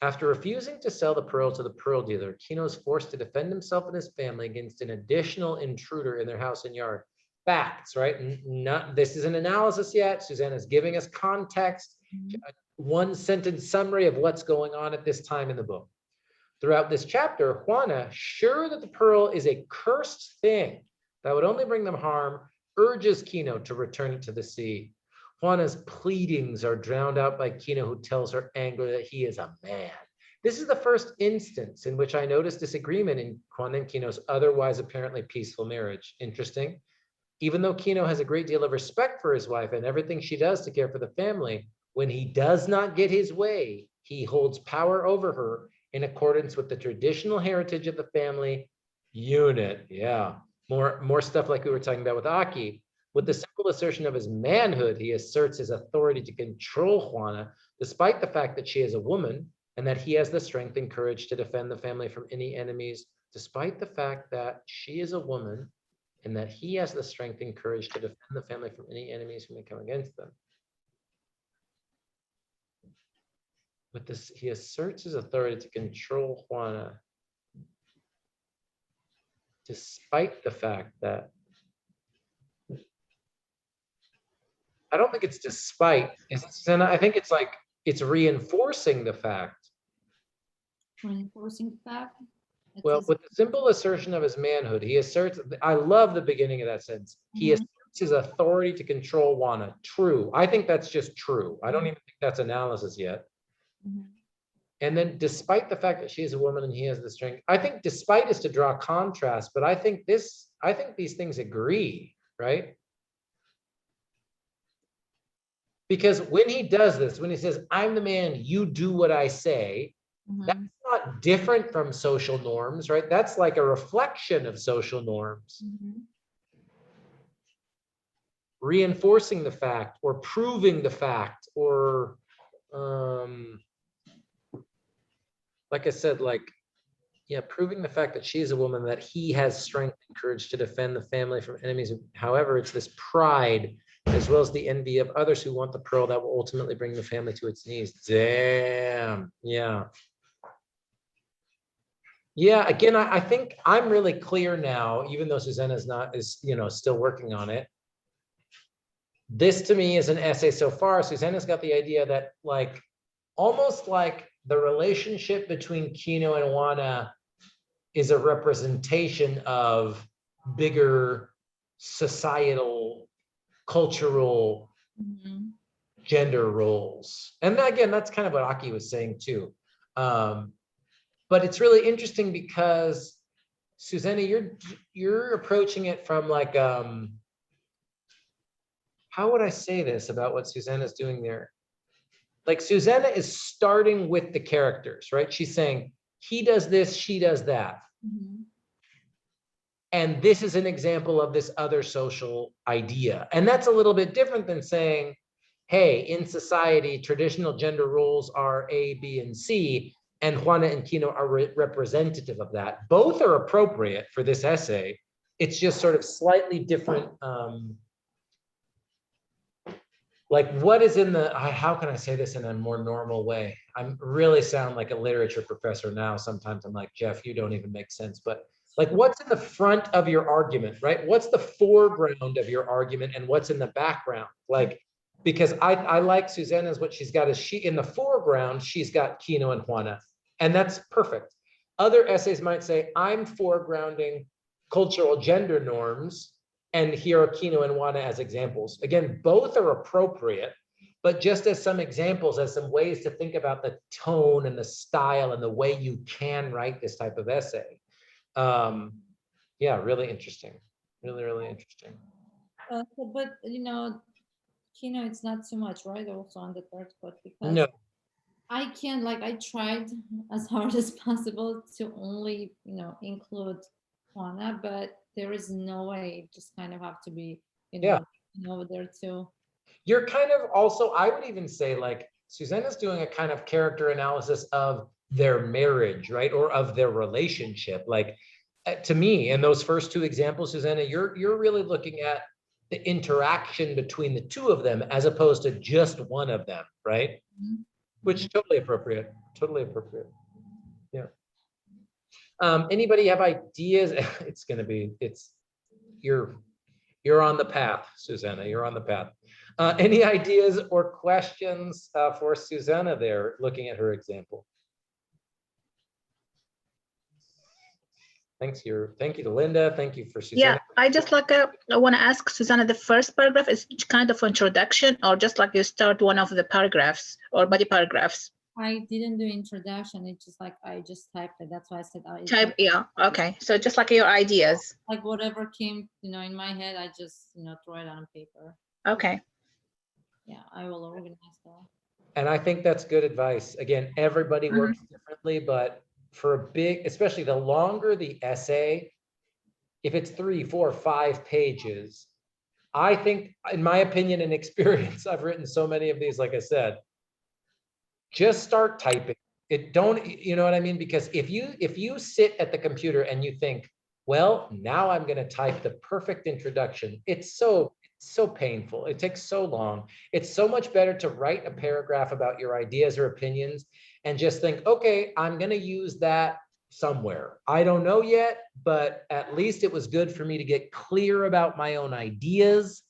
After refusing to sell the pearl to the pearl dealer, Kino is forced to defend himself and his family against an additional intruder in their house and yard. Facts, right? Not this is an analysis yet. Susanna is giving us context, one sentence summary of what's going on at this time in the book. Throughout this chapter, Juana, sure that the pearl is a cursed thing that would only bring them harm, urges Kino to return it to the sea. Juana's pleadings are drowned out by Kino, who tells her angrily that he is a man. This is the first instance in which I notice disagreement in Juana and Kino's otherwise apparently peaceful marriage. Interesting. Even though Kino has a great deal of respect for his wife and everything she does to care for the family, when he does not get his way, he holds power over her in accordance with the traditional heritage of the family unit. Yeah, more stuff like we were talking about with Aki. With the simple assertion of his manhood, he asserts his authority to control Juana, despite the fact that she is a woman and that he has the strength and courage to defend the family from any enemies, despite the fact that she is a woman and that he has the strength and courage to defend the family from any enemies who may come against them. With this, he asserts his authority to control Juana, despite the fact that, I don't think it's despite, and I think it's like, it's reinforcing the fact. Reinforcing the fact. Well, with the simple assertion of his manhood, he asserts, I love the beginning of that sentence. He asserts his authority to control Juana. True. I think that's just true. I don't even think that's analysis yet. And then despite the fact that she is a woman and he has the strength, I think despite is to draw contrast, but I think these things agree, right? Because when he does this, when he says, I'm the man, you do what I say, that's not different from social norms, right? That's like a reflection of social norms. Reinforcing the fact or proving the fact, or like I said, like, yeah, proving the fact that she is a woman, that he has strength and courage to defend the family from enemies. However, it's this pride as well as the envy of others who want the pearl that will ultimately bring the family to its knees. Damn. Yeah. Yeah, again, I think I'm really clear now, even though Susanna is still working on it. This to me is an essay so far. Susanna's got the idea that like, almost like the relationship between Kino and Juana is a representation of bigger societal, cultural, gender roles. And again, that's kind of what Aki was saying too. But it's really interesting because Susanna, you're approaching it from like, how would I say this about what Susanna's doing there? Like Susanna is starting with the characters, right? She's saying, he does this, she does that. And this is an example of this other social idea. And that's a little bit different than saying, hey, in society, traditional gender roles are A, B, and C, and Juana and Kino are representative of that. Both are appropriate for this essay. It's just sort of slightly different. Like what is in the, how can I say this in a more normal way? I really sound like a literature professor now. Sometimes I'm like, Jeff, you don't even make sense. But like what's in the front of your argument, right? What's the foreground of your argument and what's in the background? Like, because I like Susanna's, what she's got is she in the foreground, she's got Kino and Juana, and that's perfect. Other essays might say, I'm foregrounding cultural gender norms, and here are Kino and Juana as examples. Again, both are appropriate, but just as some examples, as some ways to think about the tone and the style and the way you can write this type of essay. Yeah, really interesting. Really, really interesting. But Kino, it's not too much, right? Also on the third quote, because No. I can, like, I tried as hard as possible to only, include Juana, but there is no way. It just kind of have to be, Yeah. over there too. You're kind of also, I would even say, like, Susanna's doing a kind of character analysis of their marriage, right? Or of their relationship. Like, to me, in those first two examples, Susanna, you're really looking at the interaction between the two of them as opposed to just one of them, right? Mhm. Which totally appropriate, totally appropriate. Yeah. Anybody have ideas? You're on the path, Susanna, you're on the path. Any ideas or questions for Susanna there, looking at her example? Thank you to Linda. Thank you for Yeah, Susanna. I just like I want to ask Susanna, the first paragraph is kind of introduction, or just like you start one of the paragraphs or body paragraphs? I didn't do introduction. It's just like I just typed it. That's why I said it's Type, yeah, okay. So just like your ideas. like whatever came, in my head, I just, throw it on paper. Okay. Yeah, I will organize that. And I think that's good advice. Again, everybody works differently, but for a big, especially the longer the essay, if it's 3, 4, 5 pages, I think, in my opinion and experience, I've written so many of these, like I said, just start typing. It don't, you know what I mean? Because if you sit at the computer and you think, well, now I'm going to type the perfect introduction, it's so painful. It takes so long. It's so much better to write a paragraph about your ideas or opinions and just think, okay, I'm going to use that somewhere. I don't know yet, but at least it was good for me to get clear about my own ideas.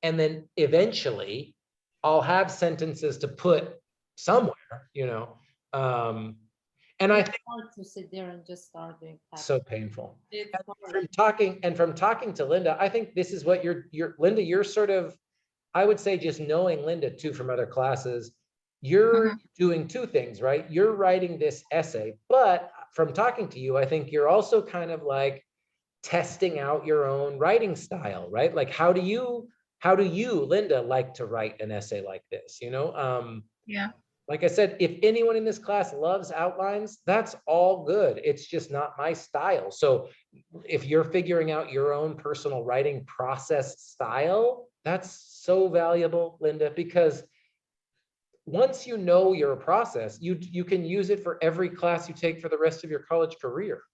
And then eventually I'll have sentences to put somewhere, and I think hard to sit there and just start doing so painful. It's From talking to Linda, I think this is what Linda, you're sort of, I would say, just knowing Linda too from other classes, you're doing two things, right? You're writing this essay, but from talking to you, I think you're also kind of like testing out your own writing style, right? Like, how do you, Linda, like to write an essay like this, Yeah. Like I said, if anyone in this class loves outlines, that's all good. It's just not my style. So if you're figuring out your own personal writing process style, that's so valuable, Linda, because once you know your process, you can use it for every class you take for the rest of your college career,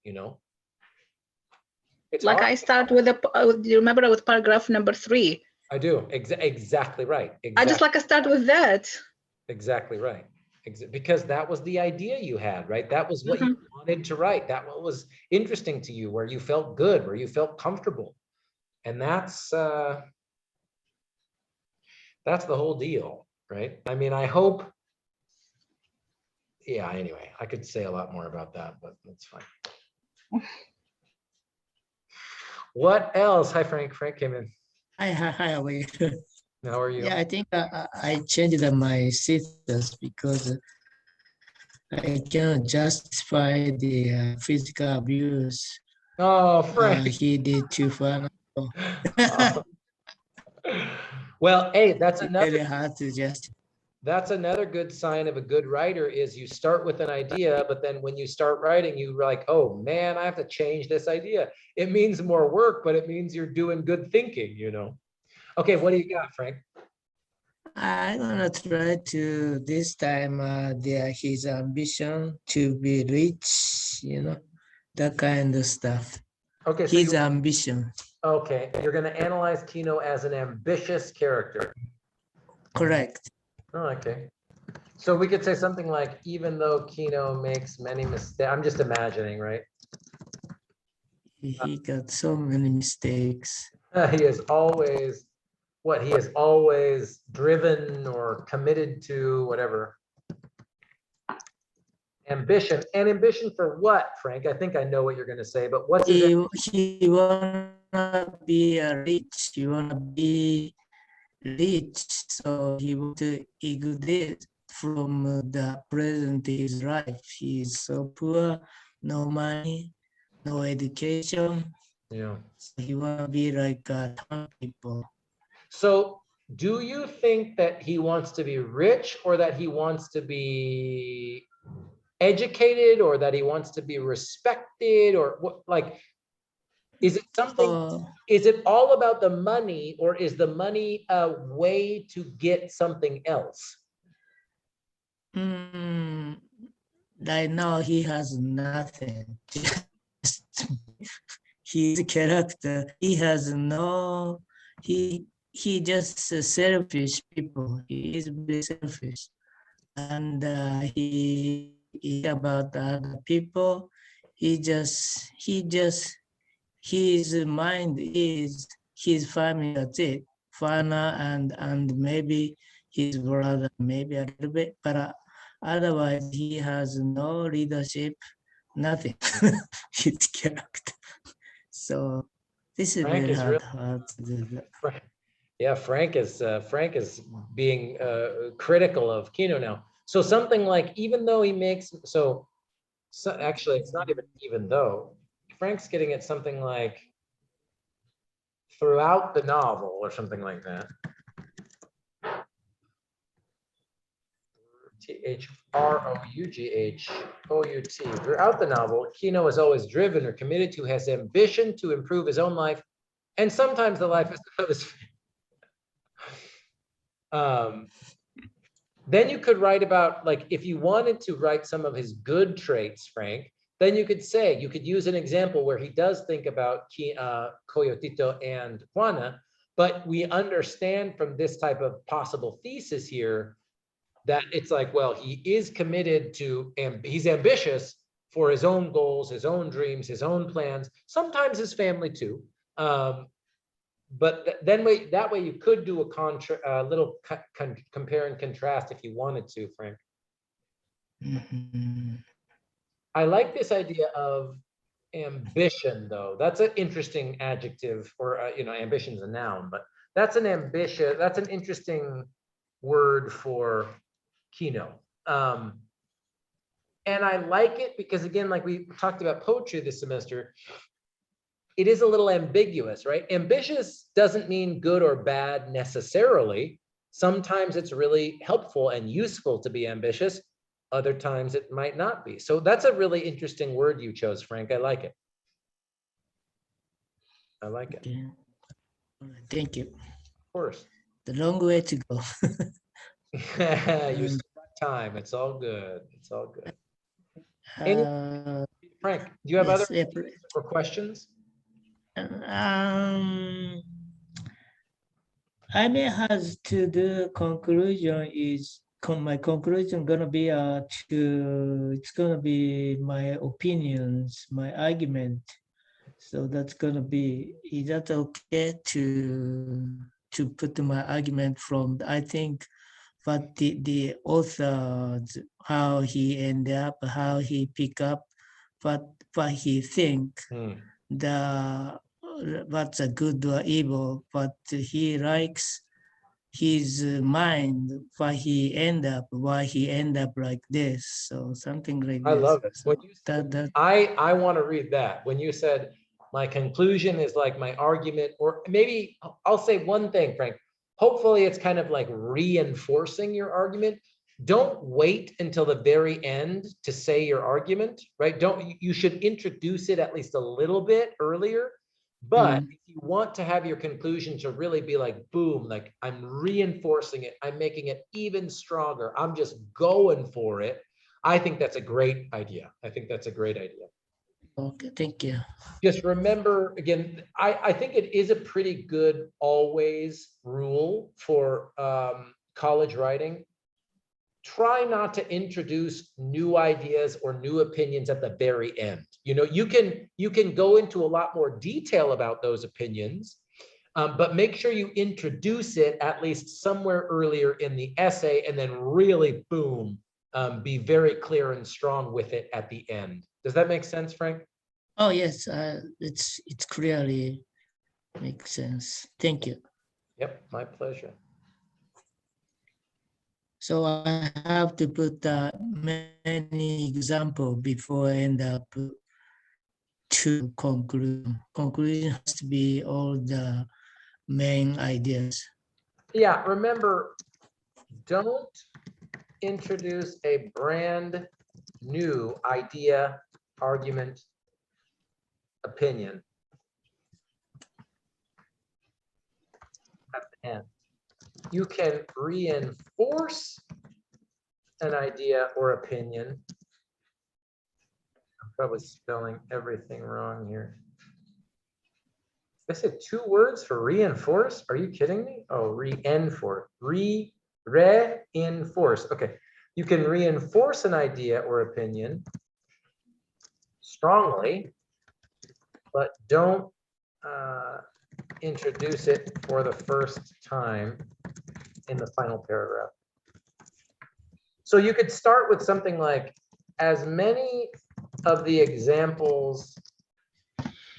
It's like hard. I start with do you remember with paragraph number 3? I do. Exactly right. I just like to start with that. Exactly right. Because that was the idea you had, right? That was what you wanted to write. That what was interesting to you, where you felt good, where you felt comfortable. And that's the whole deal, right? I mean, I hope, yeah, anyway, I could say a lot more about that, but that's fine. What else? Hi, Frank. Frank came in. Hi, how are you? How are you? Yeah, I think I changed my status because I cannot justify the physical abuse Oh, Frank. he did to Fernando. Well, hey, that's It's another. very hard to just. That's another good sign of a good writer is you start with an idea, but then when you start writing, you're like, oh man, I have to change this idea. It means more work, but it means you're doing good thinking, Okay, what do you got, Frank? I'm gonna try to this time his ambition to be rich, that kind of stuff. Okay, so his ambition. Okay, you're gonna analyze Kino as an ambitious character. Correct. Oh, okay. So we could say something like, even though Kino makes many mistakes, I'm just imagining, right? He got so many mistakes. He is always, he is always driven or committed to whatever. Ambition. And ambition for what, Frank? I think I know what you're going to say, but what's he wanna be rich. He wanna be rich, so he want to exit from the present his life. He is so poor, no money, no education. Yeah. So he wanna be like town people. So do you think that he wants to be rich, or that he wants to be educated, or that he wants to be respected, or what? Like, Is it something, Oh, is it all about the money, or is the money a way to get something else? right now he has nothing. Just his character. He has no. He just a selfish people. He is very selfish, and he about other people. His mind is his family. That's it. Fana and maybe his brother, maybe a little bit, but otherwise he has no leadership, nothing. His character. So this is Frank very is really, hard to do that. yeah, Frank is being critical of Kino now. So something like, even though he makes, so actually it's not even though, Frank's getting at something like throughout the novel or something like that. THROUGHOUT. Throughout the novel, Kino is always driven or committed to his ambition to improve his own life, and sometimes the life of his. Then you could write about, like, if you wanted to write some of his good traits, Frank, then you could say, you could use an example where he does think about Coyotito and Juana, but we understand from this type of possible thesis here that it's like, well, he is committed to, and he's ambitious for his own goals, his own dreams, his own plans, sometimes his family too. But then that way you could do a little compare and contrast if you wanted to, Frank. I like this idea of ambition, though. That's an interesting adjective, or ambition is a noun, but that's an ambition. That's an interesting word for Kino. And I like it because, again, like we talked about poetry this semester, it is a little ambiguous, right? Ambitious doesn't mean good or bad necessarily. Sometimes it's really helpful and useful to be ambitious. Other times it might not be. So that's a really interesting word you chose, Frank. I like it. I like it. Okay. Thank you. Of course. The long way to go. You still got time. It's all good. It's all good. Frank, do you have yes, other or questions? I may has to do conclusion is my conclusion gonna be it's gonna be my opinions, my argument. So that's gonna be, is that okay to put my argument from, I think, what the author, how he end up, how he pick up, what he think, what's a good or evil, what he likes, his mind, why he end up like this. So something like I this. love it. So When you said, I want to read that. When you said my conclusion is like my argument, or maybe I'll say one thing, Frank. Hopefully it's kind of like reinforcing your argument. Don't wait until the very end to say your argument, right? You should introduce it at least a little bit earlier. But if you want to have your conclusion to really be like, boom, like I'm reinforcing it, I'm making it even stronger, I'm just going for it, I think that's a great idea. I think that's a great idea. Okay, thank you. Just remember, again, I think it is a pretty good always rule for college writing. Try not to introduce new ideas or new opinions at the very end. You can go into a lot more detail about those opinions, but make sure you introduce it at least somewhere earlier in the essay, and then really, boom, be very clear and strong with it at the end. Does that make sense, Frank? Oh yes, it's clearly makes sense. Thank you. Yep, my pleasure. So I have to put many examples before I end up to conclude. Conclusion has to be all the main ideas. Yeah, remember, don't introduce a brand new idea, argument, opinion and. You can reinforce an idea or opinion. I'm probably spelling everything wrong here. I said 2 words for reinforce. Are you kidding me? Oh, reinforce. Reinforce. Okay. You can reinforce an idea or opinion strongly, but don't introduce it for the first time in the final paragraph. So you could start with something like, as many of the examples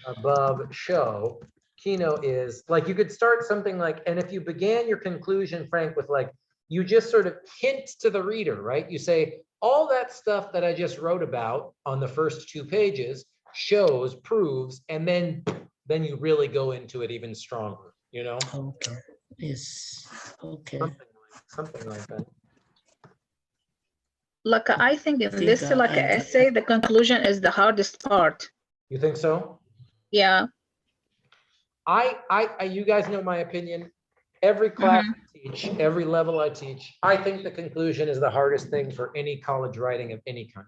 above show, Kino is like, you could start something like, and if you began your conclusion, Frank, with like, you just sort of hint to the reader, right? You say, all that stuff that I just wrote about on the first 2 pages shows, proves, and then you really go into it even stronger, you know? Okay. Yes. Okay. Something like that. Like I think in think, this like I- essay, the conclusion is the hardest part. You think so? Yeah. You guys know my opinion. Every class I teach, every level I teach, I think the conclusion is the hardest thing for any college writing of any kind.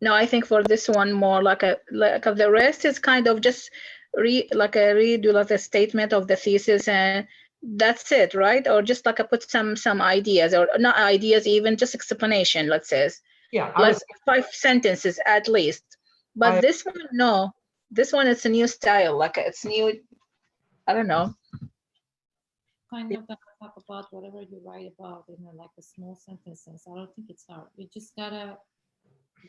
No, I think for this one more like the rest is kind of just redo like a statement of the thesis and that's it, right? Or just like I put some ideas, or not ideas, even just explanation, let's say. Yeah, Like 5 sentences at least. But this one, no. This one is a new style, like it's new. I don't know. Kind of gonna talk about whatever you write about in like a small sentences. I don't think it's hard. You just gotta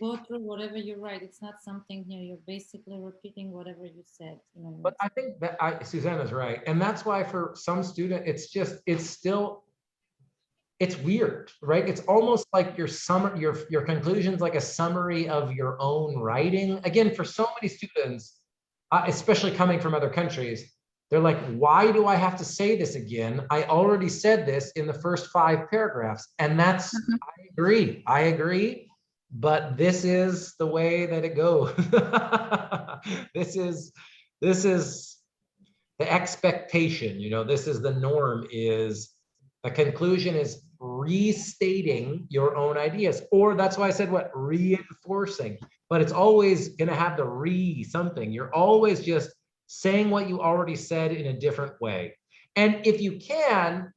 go through whatever you write. It's not something new. You're basically repeating whatever you said. You know. But I think that Susanna's right. And that's why for some student, it's weird, right? It's almost like your conclusion's like a summary of your own writing. Again, for so many students, especially coming from other countries, they're like, why do I have to say this again? I already said this in the first 5 paragraphs. And that's, I agree. But this is the way that it goes. This is the expectation, you know, this is the norm, is a conclusion is restating your own ideas, or that's why I said what, reinforcing, but it's always going to have the something. You're always just saying what you already said in a different way. And if you can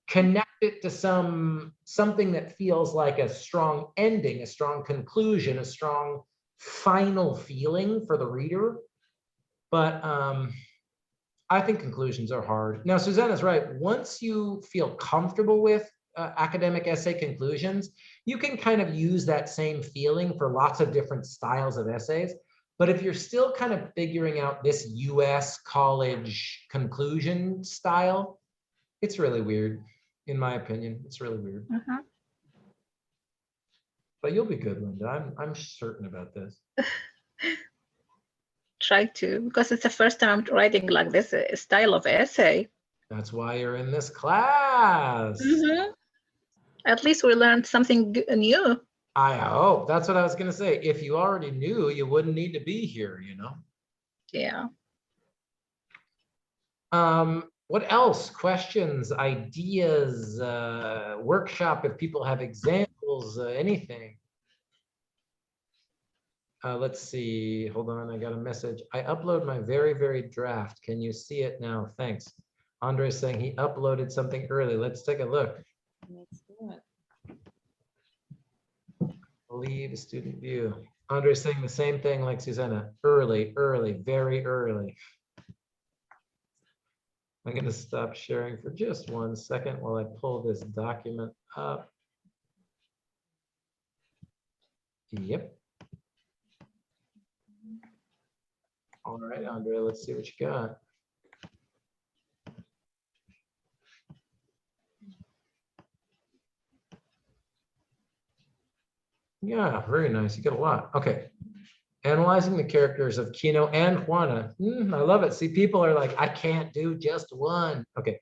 connect it to something that feels like a strong ending, a strong conclusion, a strong final feeling for the reader. But I think conclusions are hard. Now, Susanna's right. Once you feel comfortable with academic essay conclusions, you can kind of use that same feeling for lots of different styles of essays. But if you're still kind of figuring out this US college conclusion style, it's really weird, in my opinion. It's really weird. But you'll be good, Linda. I'm certain about this. Try to, because it's the first time I'm writing like this style of essay. That's why you're in this class. At least we learned something new. I hope. That's what I was going to say. If you already knew, you wouldn't need to be here, you know? Yeah. What else? Questions, ideas, workshop, if people have examples, anything. Let's see. Hold on. I got a message. I upload my very draft. Can you see it now? Thanks. Andre's saying he uploaded something early. Let's take a look. Let's do it. Leave student view. Andre's saying the same thing like Susanna. Early, very early. I'm going to stop sharing for just 1 second while I pull this document up. Yep. All right, Andre, let's see what you got. Yeah, very nice. You get a lot. Okay. Analyzing the characters of Kino and Juana. I love it. See, people are like, I can't do just one. Okay.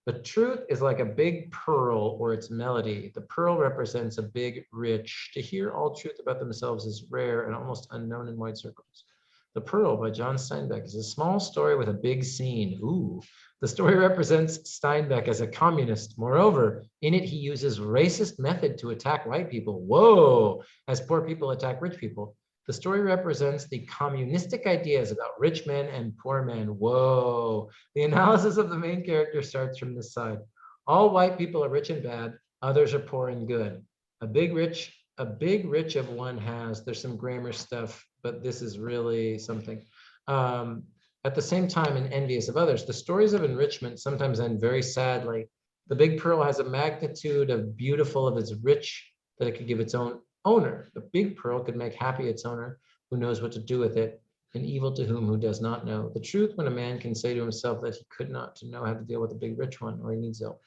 The truth is like a big pearl or its melody. The pearl represents a big, rich. To hear all truth about themselves is rare and almost unknown in wide circles. The Pearl by John Steinbeck is a small story with a big scene. Ooh. The story represents Steinbeck as a communist. Moreover, in it, he uses racist method to attack white people. Whoa, as poor people attack rich people. The story represents the communistic ideas about rich men and poor men. Whoa. The analysis of the main character starts from this side. All white people are rich and bad. Others are poor and good. A big rich of one has, there's some grammar stuff, but this is really something. At the same time, and envious of others, the stories of enrichment sometimes end very sadly. The big pearl has a magnitude of beautiful of its rich that it could give its own owner. The big pearl could make happy its owner who knows what to do with it, and evil to whom who does not know. The truth when a man can say to himself that he could not know how to deal with the big rich one, or he needs help.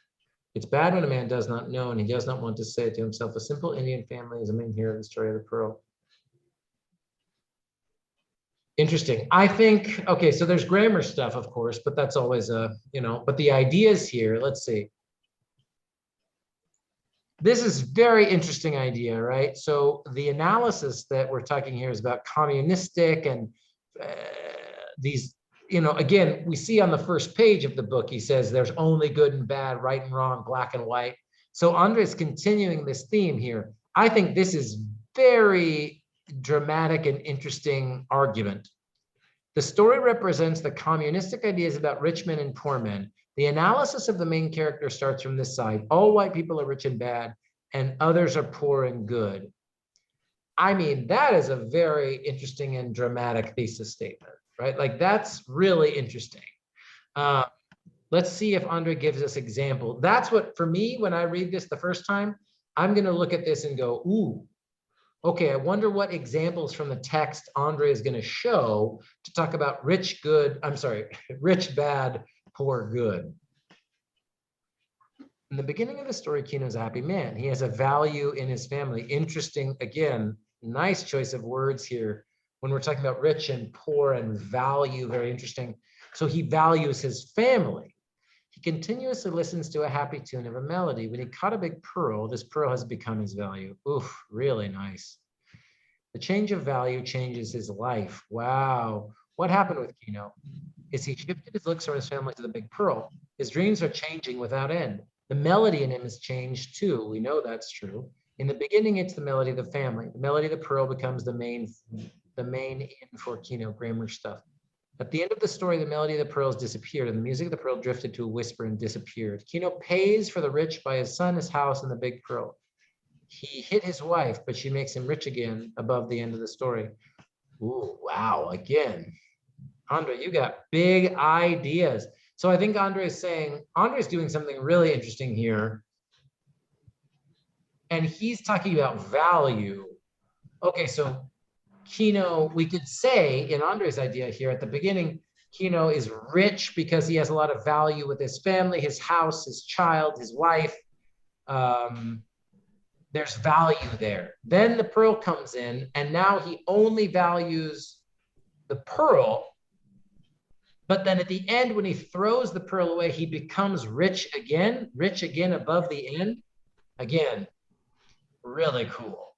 It's bad when a man does not know and he does not want to say it to himself. A simple Indian family is the main hero of the story of the pearl. Interesting. I think, okay, so there's grammar stuff, of course, but that's always but the ideas here, let's see. This is very interesting idea, right? So the analysis that we're talking here is about communistic and these, again, we see on the first page of the book, he says there's only good and bad, right and wrong, black and white. So Andre's continuing this theme here. I think this is very dramatic and interesting argument. The story represents the communistic ideas about rich men and poor men. The analysis of the main character starts from this side. All white people are rich and bad, and others are poor and good. I mean, that is a very interesting and dramatic thesis statement, right? Like, that's really interesting. Let's see if Andre gives us example. That's what, for me, when I read this the first time, I'm going to look at this and go, ooh, okay, I wonder what examples from the text Andre is going to show to talk about rich, bad, poor, good. In the beginning of the story, Kino's a happy man. He has a value in his family. Interesting, again, nice choice of words here. When we're talking about rich and poor and value, very interesting. So he values his family. He continuously listens to a happy tune of a melody. When he caught a big pearl, this pearl has become his value. Oof, really nice. The change of value changes his life. Wow. What happened with Kino? Is he shifted his looks from his family to the big pearl? His dreams are changing without end. The melody in him has changed too. We know that's true. In the beginning, it's the melody of the family. The melody of the pearl becomes the main in for Kino, grammar stuff. At the end of the story, the melody of the pearls disappeared and the music of the pearl drifted to a whisper and disappeared. Kino pays for the rich by his son, his house, and the big pearl. He hit his wife, but she makes him rich again above the end of the story. Ooh, wow, again. Andre, you got big ideas. So I think Andre's doing something really interesting here. And he's talking about value. Okay, so Kino, we could say in Andre's idea here at the beginning, Kino is rich because he has a lot of value with his family, his house, his child, his wife. There's value there. Then the pearl comes in, and now he only values the pearl. But then at the end, when he throws the pearl away, he becomes rich again above the end. Again, really cool.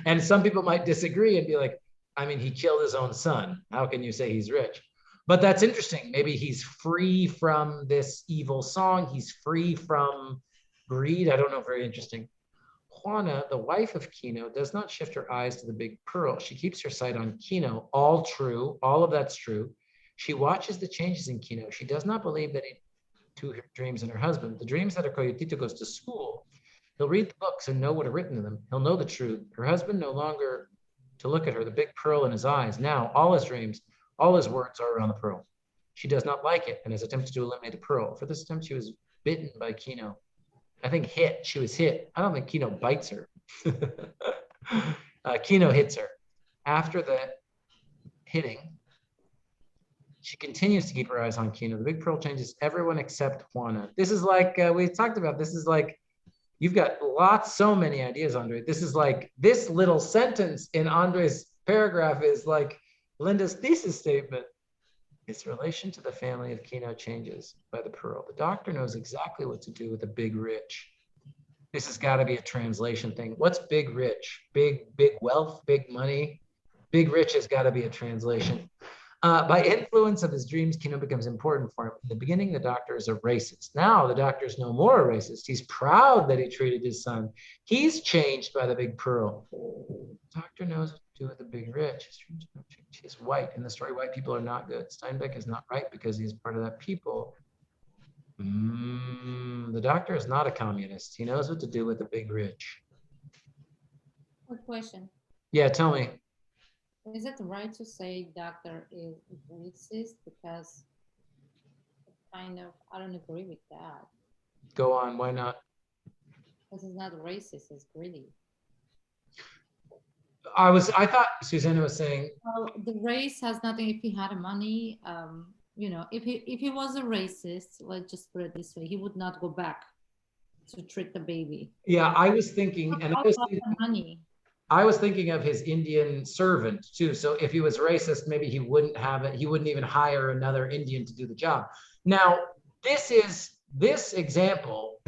And some people might disagree and be like, I mean, he killed his own son. How can you say he's rich? But that's interesting. Maybe he's free from this evil song. He's free from greed. I don't know, very interesting. Juana, the wife of Kino, does not shift her eyes to the big pearl. She keeps her sight on Kino. All true. All of that's true. She watches the changes in Kino. She does not believe that to her dreams and her husband. The dreams that her Coyotito goes to school. He'll read the books and know what are written in them. He'll know the truth. Her husband no longer to look at her, the big pearl in his eyes. Now, all his dreams, all his words are around the pearl. She does not like it and has attempted to eliminate the pearl. For this attempt, she was bitten by Kino. I think she was hit. I don't think Kino bites her. Kino hits her. After the hitting, she continues to keep her eyes on Kino. The big pearl changes everyone except Juana. This is like, we talked about, this is like, you've got so many ideas, Andre. This is like, this little sentence in Andre's paragraph is like Linda's thesis statement. Its relation to the family of Kino changes by the pearl. The doctor knows exactly what to do with the big rich. This has got to be a translation thing. What's big rich? Big wealth, big money. Big Rich has got to be a translation. By influence of his dreams, Kino becomes important for him. In the beginning, the doctor is a racist. Now the doctor is no more a racist. He's proud that he treated his son. He's changed by the big pearl. Doctor knows what to do with the big rich. He's white. In the story, white people are not good. Steinbeck is not right because he's part of that people. The doctor is not a communist. He knows what to do with the big rich. Quick question. Yeah, tell me. Is it right to say doctor is racist? Because kind of, I don't agree with that. Go on, why not? Because it's not racist, it's greedy. I thought Susanna was saying, well, the race has nothing. If he had money, you know, if he was a racist, let's just put it this way, he would not go back to treat the baby. Yeah, I was thinking, and money. I was thinking of his Indian servant too. So if he was racist, maybe he wouldn't have it. He wouldn't even hire another Indian to do the job. Now, this example,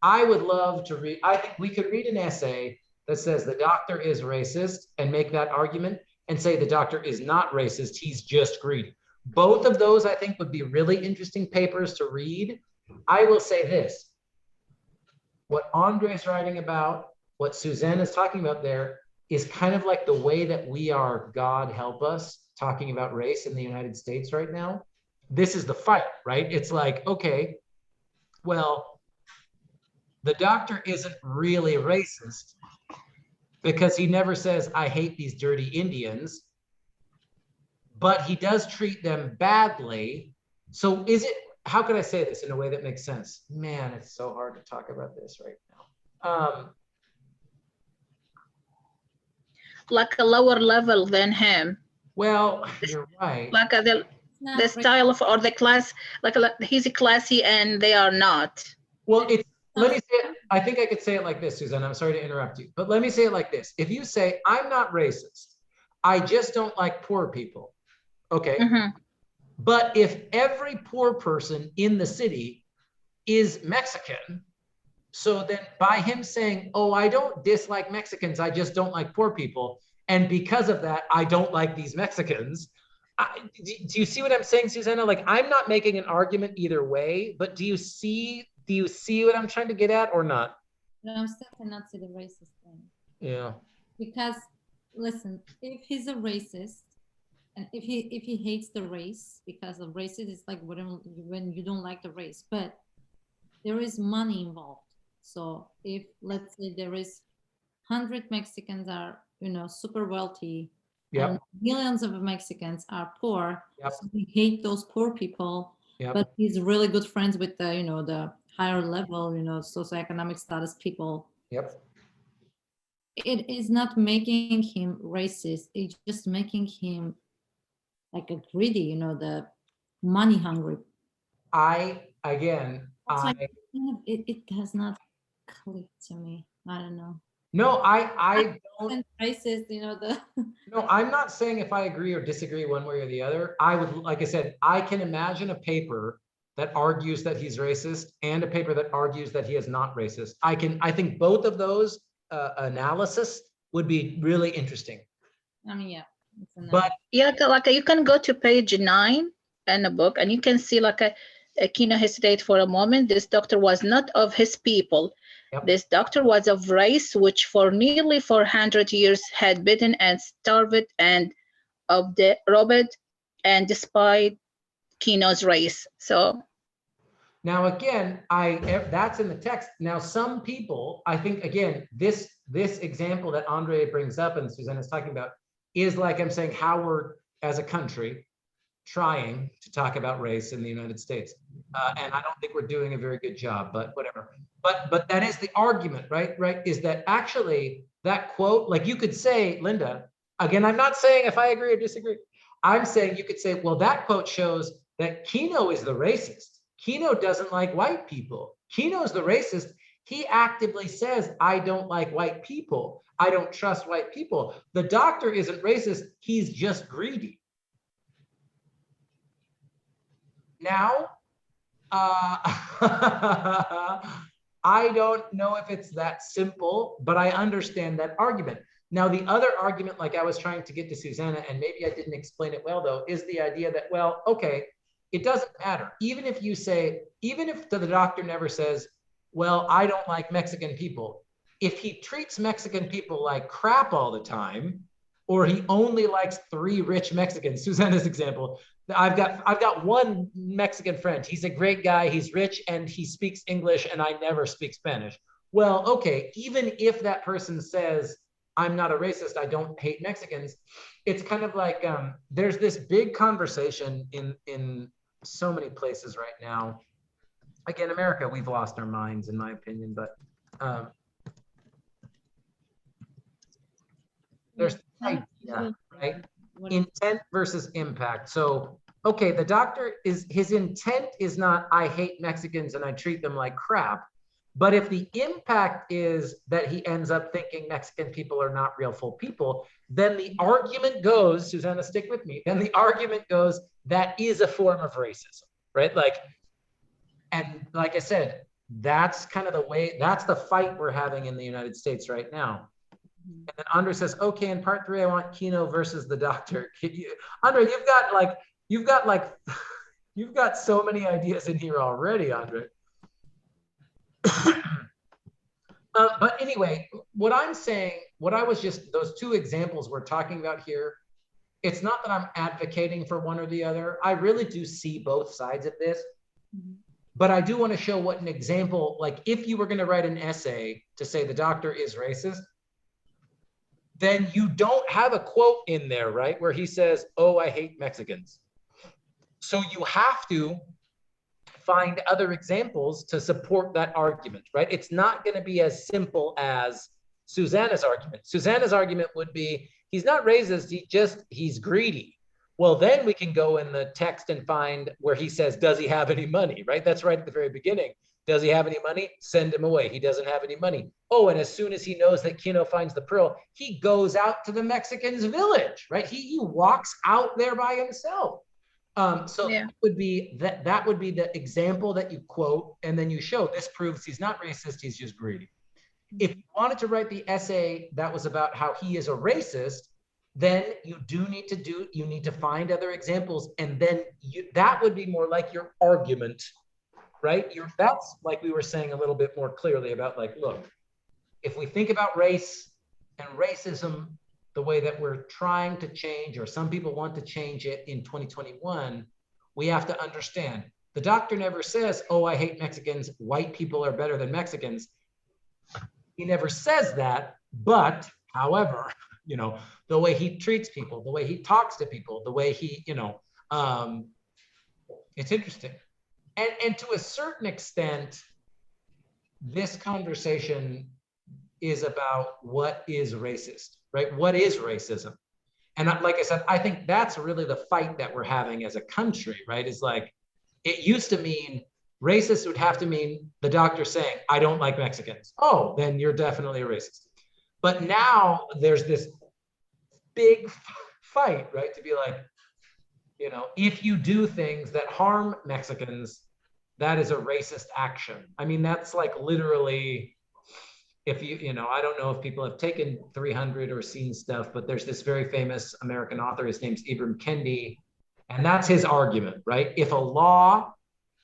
I would love to read. I think we could read an essay that says the doctor is racist and make that argument, and say the doctor is not racist, he's just greedy. Both of those, I think, would be really interesting papers to read. I will say this. What Andre is writing about, what Suzanne is talking about there, is kind of like the way that we are, God help us, talking about race in the United States right now. This is the fight, right? It's like, okay, well, the doctor isn't really racist because he never says, I hate these dirty Indians, but he does treat them badly. So is it, how can I say this in a way that makes sense? Man, it's so hard to talk about this right now. Like a lower level than him. Well, you're right. Like the style of, or the class, like he's classy and they are not. Well, it's, let me say it, I think I could say it like this, Suzanne, I'm sorry to interrupt you, but let me say it like this. If you say, I'm not racist, I just don't like poor people, okay? Mm-hmm. But if every poor person in the city is Mexican, so then by him saying, oh, I don't dislike Mexicans, I just don't like poor people, and because of that, I don't like these Mexicans, do you see what I'm saying, Susanna? Like, I'm not making an argument either way, but do you see what I'm trying to get at or not? No, I'm still cannot see the racist thing. Yeah. Because listen, if he's a racist, and if he hates the race, because the racist is like when you don't like the race, but there is money involved. So if, let's say, there is 100 Mexicans are, you know, super wealthy, Yep. and millions of Mexicans are poor, Yep. so we hate those poor people, Yep. but he's really good friends with the, you know, the higher level, you know, socioeconomic status people. Yep. It is not making him racist, it's just making him like a greedy, you know, the money hungry. It does not click to me. I don't know. No, I don't. Racist, you know, the. No, I'm not saying if I agree or disagree one way or the other. I would, like I said, I can imagine a paper that argues that he's racist and a paper that argues that he is not racist. I think both of those analysis would be really interesting. I mean, yeah. But yeah, like you can go to page 9 in the book and you can see like Kino hesitate for a moment. This doctor was not of his people. Yep. This doctor was of race which for nearly 400 years had bitten and starved and robbed and despised Kino's race. So now again, that's in the text. Now some people, I think again, this example that Andre brings up and Suzanne is talking about is, like I'm saying, how we're as a country trying to talk about race in the United States. And I don't think we're doing a very good job, but whatever. But that is the argument, right? Right? Is that actually that quote, like you could say, Linda, again, I'm not saying if I agree or disagree. I'm saying you could say, well, that quote shows that Kino is the racist. Kino doesn't like white people. Kino's the racist. He actively says, I don't like white people. I don't trust white people. The doctor isn't racist. He's just greedy. Now, I don't know if it's that simple, but I understand that argument. Now, the other argument, like I was trying to get to Susanna, and maybe I didn't explain it well though, is the idea that, well, okay, it doesn't matter. Even if you say, even if the doctor never says, well, I don't like Mexican people, if he treats Mexican people like crap all the time, or he only likes 3 rich Mexicans, Susanna's example, I've got one Mexican friend. He's a great guy. He's rich and he speaks English and I never speak Spanish. Well, okay, even if that person says, I'm not a racist, I don't hate Mexicans, it's kind of like there's this big conversation in so many places right now. Like in America, we've lost our minds, in my opinion, but there's the idea, right? Intent versus impact. So, okay, the doctor his intent is not, I hate Mexicans and I treat them like crap. But if the impact is that he ends up thinking Mexican people are not real full people, then the argument goes, Susanna, stick with me, then the argument goes, that is a form of racism, right? Like, and like I said, that's kind of the way, that's the fight we're having in the United States right now. And then Andre says, okay, in part 3, I want Kino versus the doctor. Andre, you've got so many ideas in here already, Andre. But anyway, what I'm saying, what I was just, those 2 examples we're talking about here, it's not that I'm advocating for one or the other. I really do see both sides of this. But I do want to show what an example, like if you were going to write an essay to say the doctor is racist, then you don't have a quote in there, right? Where he says, oh, I hate Mexicans. So you have to find other examples to support that argument, right? It's not going to be as simple as Susanna's argument. Susanna's argument would be, he's not racist, he's greedy. Well, then we can go in the text and find where he says, does he have any money, right? That's right at the very beginning. Does he have any money? Send him away. He doesn't have any money. Oh, and as soon as he knows that Kino finds the pearl, he goes out to the Mexicans' village, right? He walks out there by himself. So yeah. that would be the example that you quote, and then you show this proves he's not racist, he's just greedy. If you wanted to write the essay that was about how he is a racist, then you need to find other examples, and then that would be more like your argument, right? That's like we were saying a little bit more clearly about, like, look, if we think about race and racism the way that we're trying to change, or some people want to change it in 2021, we have to understand the doctor never says, oh, I hate Mexicans, white people are better than Mexicans. He never says that, but however, the way he treats people, the way he talks to people, the way he, it's interesting. And to a certain extent, this conversation is about what is racist, right? What is racism? And like I said, I think that's really the fight that we're having as a country, right? Is like, it used to mean racist would have to mean the doctor saying, I don't like Mexicans. Oh, then you're definitely a racist. But now there's this big fight, right? To be like, if you do things that harm Mexicans, that is a racist action. I mean, that's like literally, if I don't know if people have taken 300 or seen stuff, but there's this very famous American author, his name's Ibram Kendi, and that's his argument, right? If a law,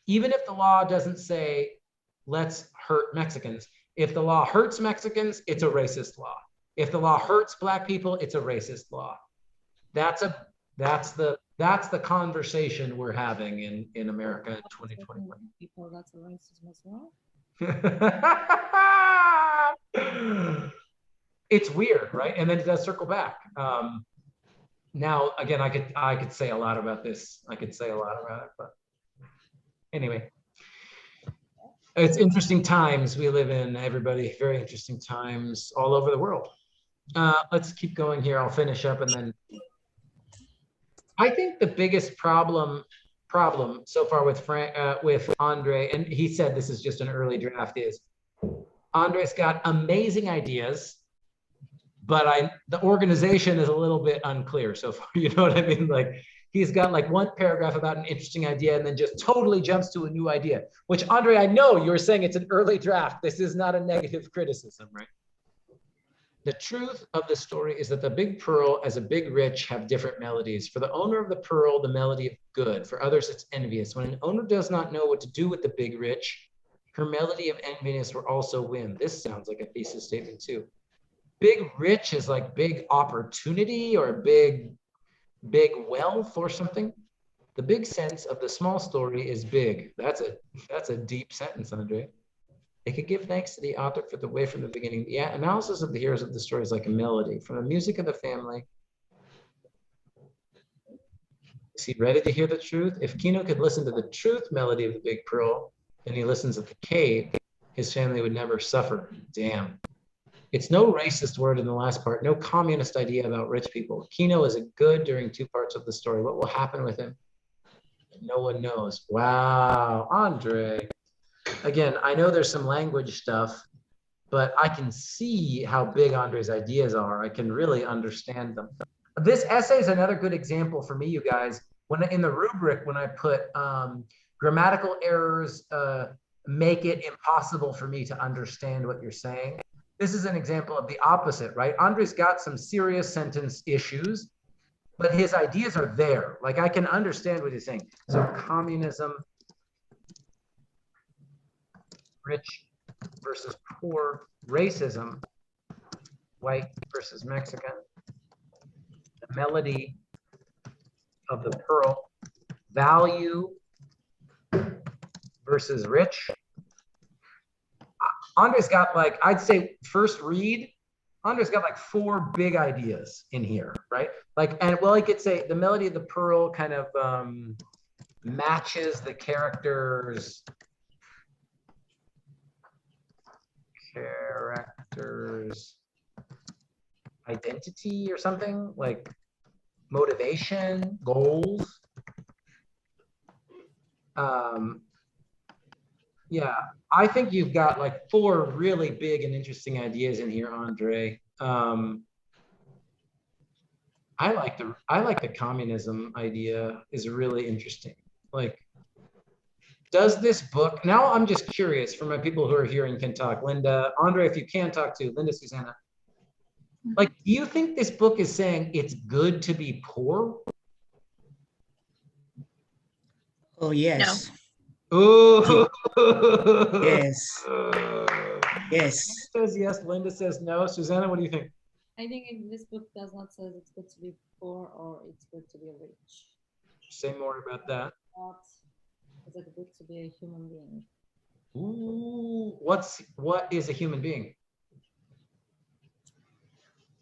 even if the law doesn't say, let's hurt Mexicans, if the law hurts Mexicans, it's a racist law. If the law hurts Black people, it's a racist law. That's the conversation we're having in America in 2021. People, that's a racism as well. It's weird, right? And then it does circle back. Now, again, I could say a lot about this. I could say a lot about it, but anyway, it's interesting times we live in, everybody. Very interesting times all over the world. Let's keep going here. I'll finish up, and then I think the biggest problem so far with Andre, and he said this is just an early draft, is Andre's got amazing ideas, but the organization is a little bit unclear so far. You know what I mean? Like, he's got like one paragraph about an interesting idea and then just totally jumps to a new idea, which, Andre, I know you were saying it's an early draft. This is not a negative criticism, right? The truth of the story is that the big pearl as a big rich have different melodies. For the owner of the pearl, the melody of good. For others, it's envious. When an owner does not know what to do with the big rich, her melody of enviness will also win. This sounds like a thesis statement too. Big rich is like big opportunity or big wealth or something. The big sense of the small story is big. That's a deep sentence, Andre. They could give thanks to the author for the way from the beginning. The analysis of the heroes of the story is like a melody. From the music of the family, is he ready to hear the truth? If Kino could listen to the truth melody of the Big Pearl, then he listens at the cave, his family would never suffer. Damn. It's no racist word in the last part, no communist idea about rich people. Kino is a good during 2 parts of the story. What will happen with him? No one knows. Wow, Andre. Again, I know there's some language stuff, but I can see how big Andre's ideas are. I can really understand them. This essay is another good example for me, you guys. When in the rubric, when I put grammatical errors make it impossible for me to understand what you're saying. This is an example of the opposite, right? Andre's got some serious sentence issues, but his ideas are there. Like I can understand what he's saying. So communism, rich versus poor, racism, white versus Mexican, the melody of the pearl, value versus rich. Andre's got like, I'd say first read, Andre's got like 4 big ideas in here, right? Like, and well, I could say the melody of the pearl kind of matches the characters' identity or something, like motivation, goals. Yeah, I think you've got like 4 really big and interesting ideas in here, Andre. I like the communism idea is really interesting. Like, does this book, now I'm just curious for my people who are here and can talk, Linda, Andre, if you can talk too, Linda, Susanna, like, do you think this book is saying it's good to be poor? Oh, yes. Ooh. Yes. Yes. Says yes, Linda says no. Susanna, what do you think? I think this book does not say it's good to be poor or it's good to be rich. Say more about that. But it's like good to be a human being. Ooh, what is a human being?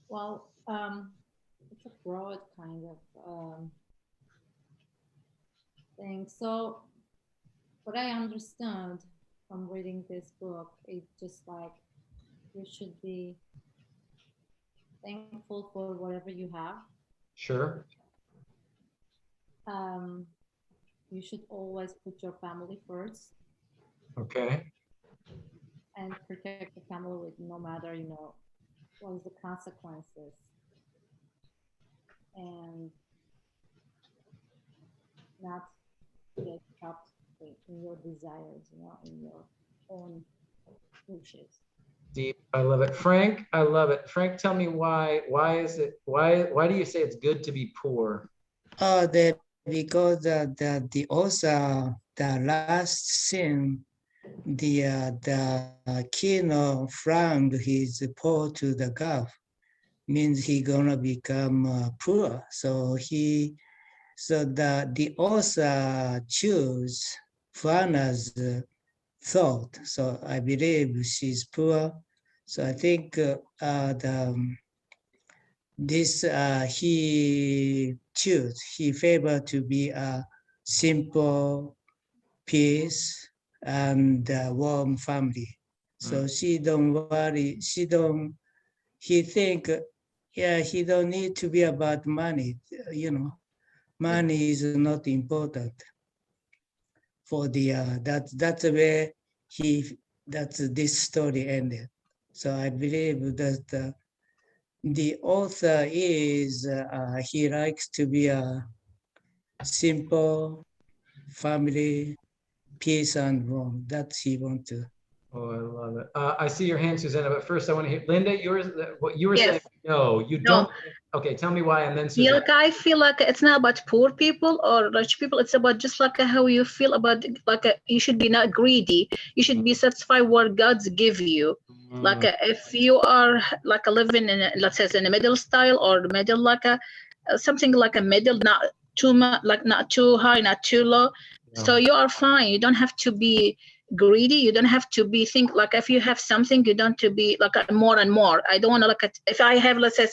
Well, it's a broad kind of thing. So what I understand from reading this book, it's just like you should be thankful for whatever you have. Sure. You should always put your family first. Okay. And protect the family with no matter, what is the consequences. And not get trapped in your desires, in your own wishes. Deep. I love it. Frank, I love it. Frank, tell me why do you say it's good to be poor? Because the also the last scene, the king from his poor to the Gulf means he gonna become poor. So the author choose Fana's thought. So I believe she's poor. So I think he favored to be a simple, peace, and warm family. So she don't worry, he think, yeah, he don't need to be about money, money is not important for that's where this story ended. So I believe that the author is, he likes to be a simple family, peace and warmth. That he want to. Oh, I love it. I see your hand, Susanna, but first I want to hear, Linda, yours, what you were saying, Yes. no, you No. don't. Okay, tell me why, and then Yeah, Susanna. like I feel like it's not about poor people or rich people. It's about just like how you feel about you should be not greedy. You should be satisfied what God's give you. Like if you are like a living in let's say in a middle style or the middle something like a middle, not too much, like not too high, not too low. So you are fine. You don't have to be greedy. You don't have to be think like if you have something, you don't to be like more and more. I don't want to look at if I have let's say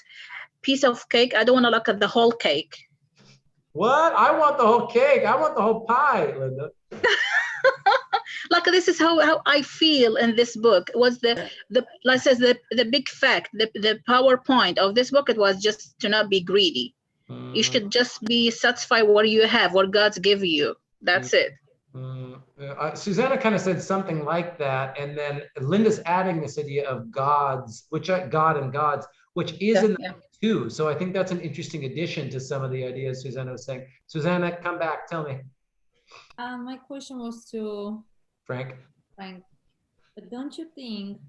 piece of cake. I don't want to look at the whole cake. What? I want the whole cake. I want the whole pie, Linda. Like this is how I feel in this book. It was the let's say the big fact, the PowerPoint of this book. It was just to not be greedy. You should just be satisfied what you have, what God's give you. That's it. Susanna kind of said something like that, and then Linda's adding this idea of gods, God and gods, which is in the book too. So I think that's an interesting addition to some of the ideas Susanna was saying. Susanna, come back, tell me. My question was to Frank. But don't you think,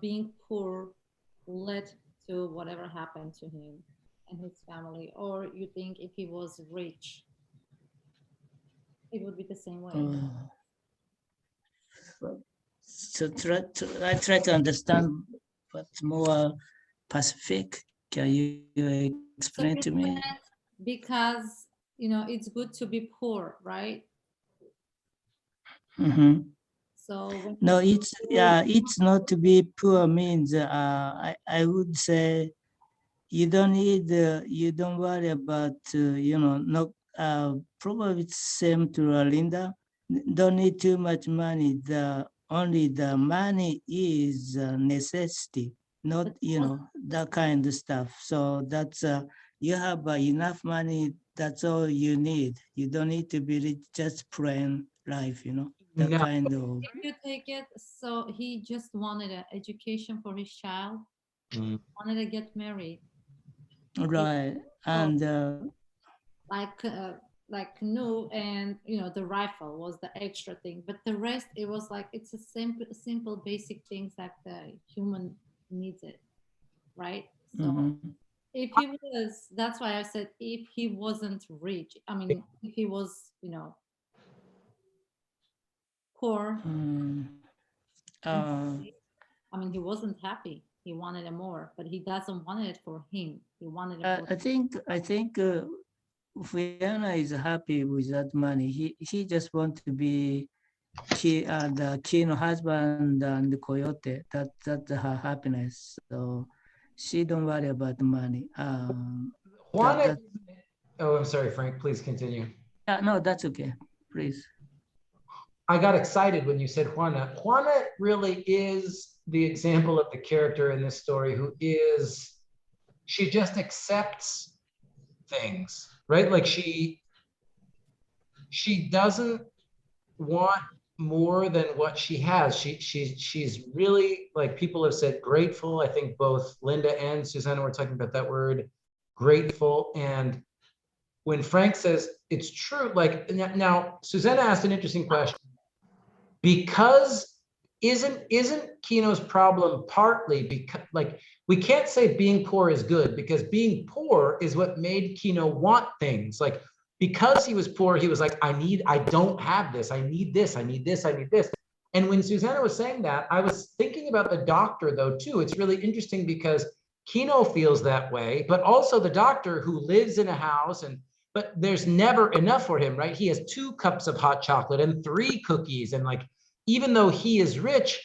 being poor led to whatever happened to him and his family? Or you think if he was rich, it would be the same way? So I try to understand what's more Pacific. Can you explain to me? Because, it's good to be poor, right? Mm-hmm. So no, it's not to be poor means I would say you don't need you don't worry about no probably it's same to Linda. Don't need too much money. Only the money is a necessity, not that kind of stuff. So that's you have enough money. That's all you need. You don't need to be rich, just plain life. That kind of. If you take it, so he just wanted an education for his child, wanted to get married. Right, and like canoe and the rifle was the extra thing, but the rest it was like it's a simple basic things that the human needs it, right? So if he was, that's why I said if he wasn't rich, I mean if he was poor, I mean he wasn't happy, he wanted it more, but he doesn't want it for him, he wanted it for I think Fiona is happy with that money. He just want to be the king husband and the coyote. That's her happiness. So she don't worry about the money. Oh, I'm sorry, Frank. Please continue. No, that's okay. Please. I got excited when you said Juana. Juana really is the example of the character in this story she just accepts things, right? Like she doesn't want more than what she has. She's really, like people have said, grateful. I think both Linda and Susanna were talking about that word, grateful. And when Frank says it's true, like now Susanna asked an interesting question. Because isn't Kino's problem partly because, like, we can't say being poor is good, because being poor is what made Kino want things. Like, because he was poor, he was like, I don't have this, I need this, I need this, I need this. And when Susanna was saying that, I was thinking about the doctor though too. It's really interesting because Kino feels that way, but also the doctor who lives in a house but there's never enough for him, right? He has 2 cups of hot chocolate and 3 cookies. And like, even though he is rich,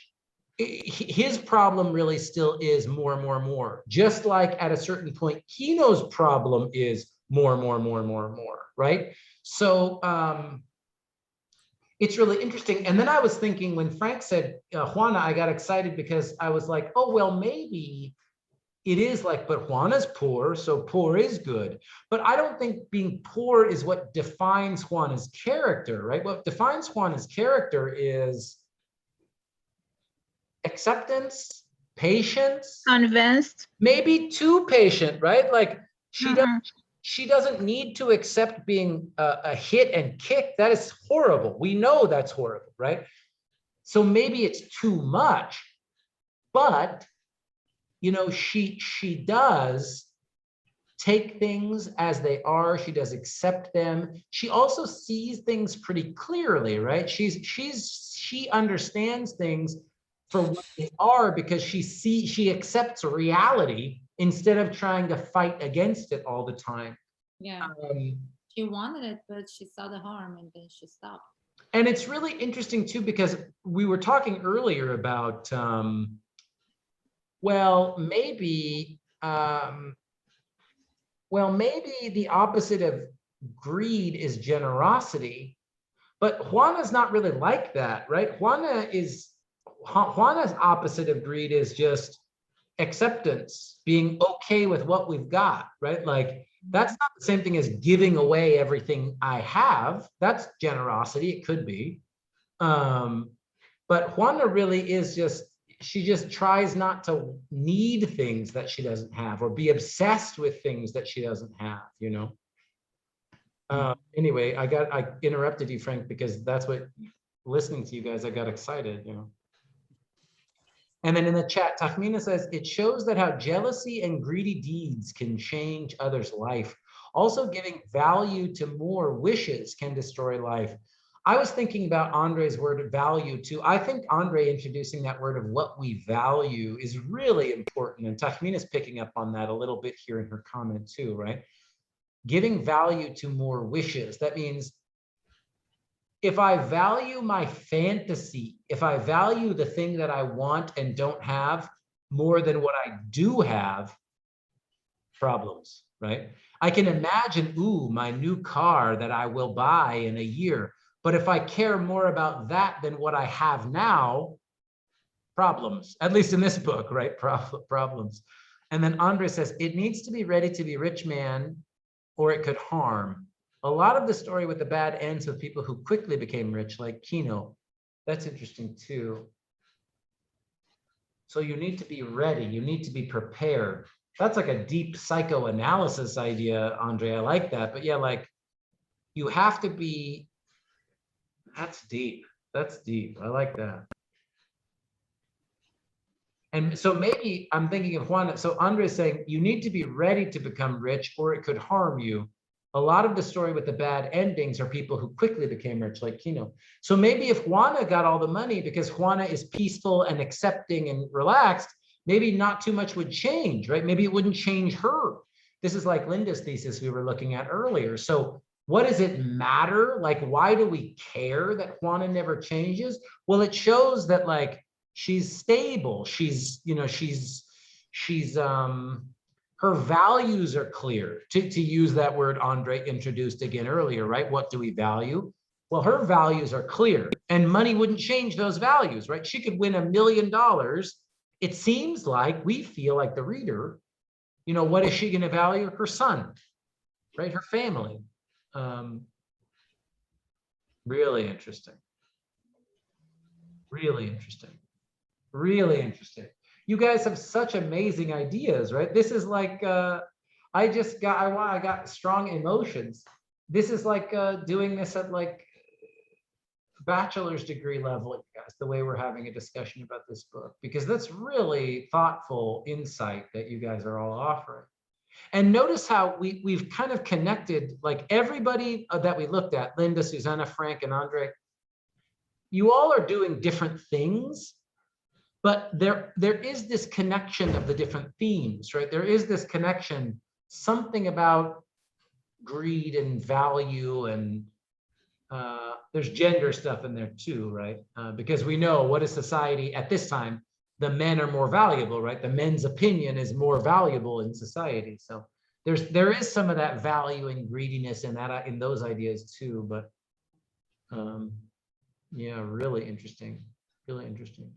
his problem really still is more, more, more. Just like at a certain point, Kino's problem is more, more, more, more, more, right? So it's really interesting. And then I was thinking when Frank said, Juana, I got excited because I was like, oh, well, maybe it is like, but Juana's poor, so poor is good. But I don't think being poor is what defines Juana's character, right? What defines Juana's character is acceptance, patience. Convinced. Maybe too patient, right? Like she doesn't need to accept being a hit and kick. That is horrible. We know that's horrible, right? So maybe it's too much, but you know, she does take things as they are. She does accept them. She also sees things pretty clearly, right? She understands things for what they are because she accepts reality instead of trying to fight against it all the time. Yeah. She wanted it, but she saw the harm and then she stopped. And it's really interesting too, because we were talking earlier about, well, maybe the opposite of greed is generosity, but Juana's not really like that, right? Juana's opposite of greed is just acceptance, being okay with what we've got, right? Like that's not the same thing as giving away everything I have. That's generosity, it could be. But Juana really is just, she just tries not to need things that she doesn't have or be obsessed with things that she doesn't have, you know? Anyway, I interrupted you, Frank, because that's what, listening to you guys, I got excited, you know? And then in the chat, Tahmina says, it shows that how jealousy and greedy deeds can change others' life. Also, giving value to more wishes can destroy life. I was thinking about Andre's word value too. I think Andre introducing that word of what we value is really important. And Tahmina's picking up on that a little bit here in her comment too, right? Giving value to more wishes. That means if I value my fantasy, if I value the thing that I want and don't have more than what I do have, problems, right? I can imagine, ooh, my new car that I will buy in a year. But if I care more about that than what I have now, problems, at least in this book, right? Problems. And then Andre says, it needs to be ready to be rich man or it could harm. A lot of the story with the bad ends with people who quickly became rich, like Kino. That's interesting too. So you need to be ready. You need to be prepared. That's like a deep psychoanalysis idea, Andre. I like that. But yeah, like you have to be, that's deep. That's deep. I like that. And so maybe I'm thinking of Juana. So Andre is saying you need to be ready to become rich or it could harm you. A lot of the story with the bad endings are people who quickly became rich, like Kino. So maybe if Juana got all the money because Juana is peaceful and accepting and relaxed, maybe not too much would change, right? Maybe it wouldn't change her. This is like Linda's thesis we were looking at earlier. So what does it matter? Like, why do we care that Juana never changes? Well, it shows that like she's stable. She's, you know, she's her values are clear, to use that word Andre introduced again earlier, right? What do we value? Well, her values are clear and money wouldn't change those values, right? She could win $1 million. It seems like we feel like the reader, you know, what is she going to value? Her son, right? Her family. Really interesting. Really interesting. Really interesting. You guys have such amazing ideas, right? This is like, I got strong emotions. This is like doing this at like bachelor's degree level, guys, the way we're having a discussion about this book, because that's really thoughtful insight that you guys are all offering. And notice how we've kind of connected, like everybody that we looked at, Linda, Susanna, Frank, and Andre, you all are doing different things. But there is this connection of the different themes, right? There is this connection, something about greed and value, and there's gender stuff in there too, right? Because we know what is society at this time, the men are more valuable, right? The men's opinion is more valuable in society. So there is some of that value and greediness in that, in those ideas too. But yeah, really interesting, really interesting.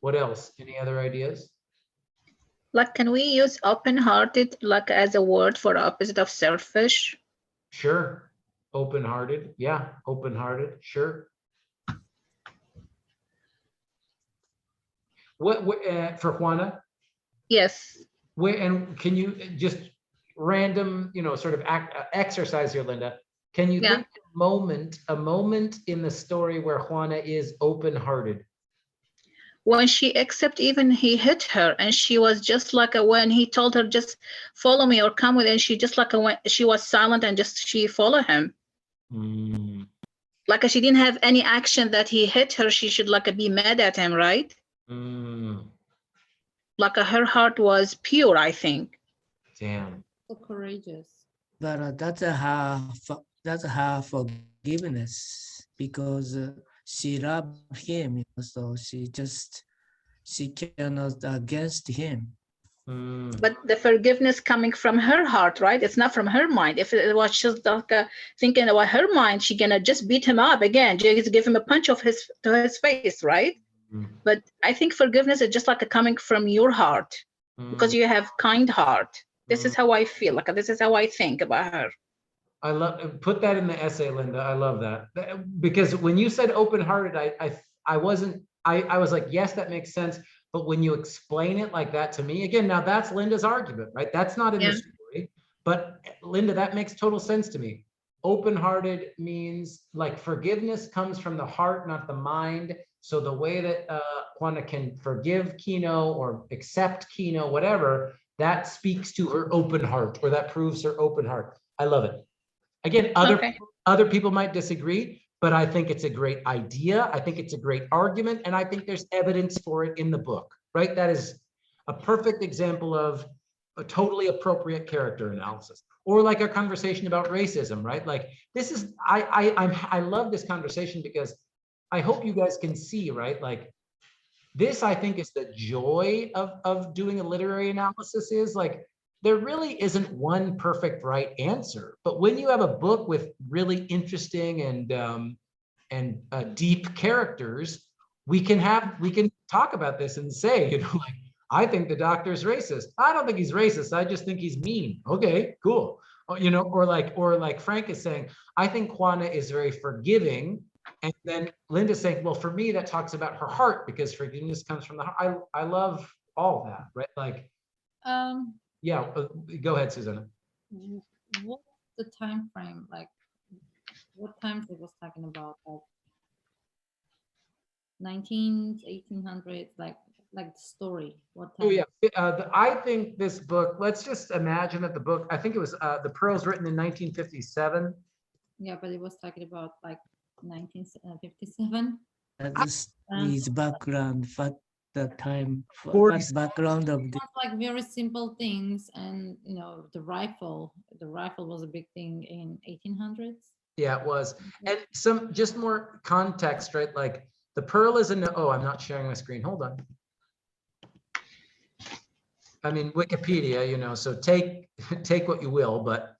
What else? Any other ideas? Like, can we use open-hearted like as a word for opposite of selfish? Sure. Open-hearted. Yeah, open-hearted. Sure. What for Juana? Yes. And can you just random, you know, sort of exercise here, Linda? Can you think a moment in the story where Juana is open-hearted? When she accept, even he hit her, and she was just like when he told her just follow me or come with, and she just like when she was silent and just she followed him. Mm. Like she didn't have any action that he hit her. She should like be mad at him, right? Mm. Like her heart was pure, I think. Damn. So courageous. But that's her forgiveness because she loved him, so she cannot against him. Mm. But the forgiveness coming from her heart, right? It's not from her mind. If it was just like thinking about her mind, she gonna just beat him up again, just give him a punch of to his face, right? Mm. But I think forgiveness is just like coming from your heart because you have kind heart. This is how I feel. Like this is how I think about her. I love, put that in the essay, Linda. I love that. Because when you said open-hearted, I wasn't, I was like, yes, that makes sense. But when you explain it like that to me, again, now that's Linda's argument, right? That's not in the story. But Linda, that makes total sense to me. Open-hearted means like forgiveness comes from the heart, not the mind. So the way that Juana can forgive Kino or accept Kino, whatever, that speaks to her open heart, or that proves her open heart. I love it. Again, other people might disagree, but I think it's a great idea. I think it's a great argument, and I think there's evidence for it in the book, right? That is a perfect example of a totally appropriate character analysis. Or like our conversation about racism, right? Like this is, I love this conversation because I hope you guys can see, right? Like this, I think, is the joy of doing a literary analysis, is like, there really isn't one perfect right answer. But when you have a book with really interesting and deep characters, we can talk about this and say, you know, like, I think the doctor's racist. I don't think he's racist. I just think he's mean. Okay, cool. You know, or like Frank is saying, I think Juana is very forgiving. And then Linda's saying, well, for me, that talks about her heart because forgiveness comes from the heart. I love all that, right? Like, yeah, go ahead, Susanna. What's the time frame? Like, what times it was talking about? Like 1900s, 1800s, like the story. What time? Oh yeah, I think this book. Let's just imagine that the book. I think it was the Pearls written in 1957. Yeah, but it was talking about like 1957. That's his background, what the time, 40s. what background of the. Like very simple things, and you know, the rifle was a big thing in 1800s. Yeah, it was. And some just more context, right? Like the Pearl is in. Oh, I'm not sharing my screen. Hold on. I mean, Wikipedia, you know, so take what you will, but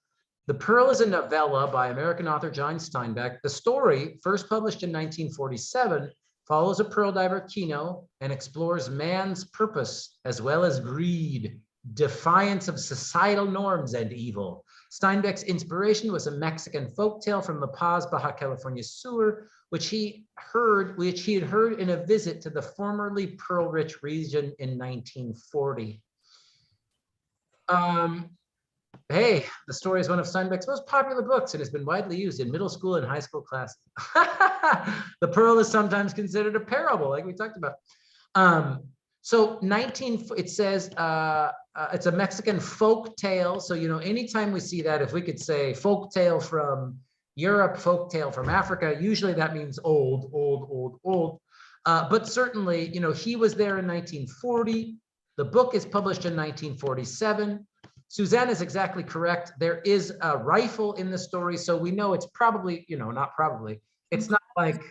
The Pearl is a novella by American author John Steinbeck. The story, first published in 1947, follows a pearl diver, Kino, and explores man's purpose as well as greed, defiance of societal norms, and evil. Steinbeck's inspiration was a Mexican folktale from La Paz, Baja California Sur, which he had heard in a visit to the formerly pearl-rich region in 1940. Hey, the story is one of Steinbeck's most popular books and has been widely used in middle school and high school classes. The Pearl is sometimes considered a parable, like we talked about. It says it's a Mexican folk tale. So, you know, anytime we see that, if we could say folk tale from Europe, folk tale from Africa, usually that means old. But certainly, you know, he was there in 1940. The book is published in 1947. Suzanne is exactly correct. There is a rifle in the story, so we know it's probably, you know, not probably. It's not like,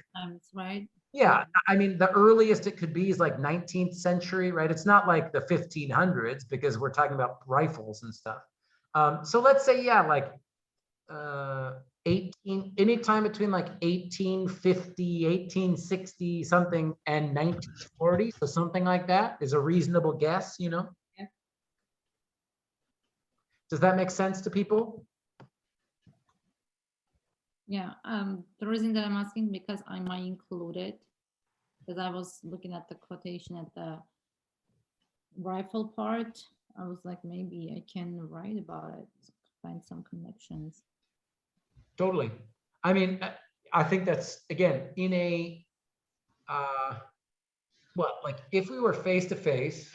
right? Yeah, I mean, the earliest it could be is like 19th century, right? It's not like the 1500s because we're talking about rifles and stuff. So let's say, yeah, like anytime between like 1850, 1860 something and 1940, so something like that is a reasonable guess, you know? Yeah. Does that make sense to people? Yeah, the reason that I'm asking because I might include it because I was looking at the quotation at the rifle part. I was like, maybe I can write about it, find some connections. Totally. I mean, I think that's, again, in a, well, like if we were face to face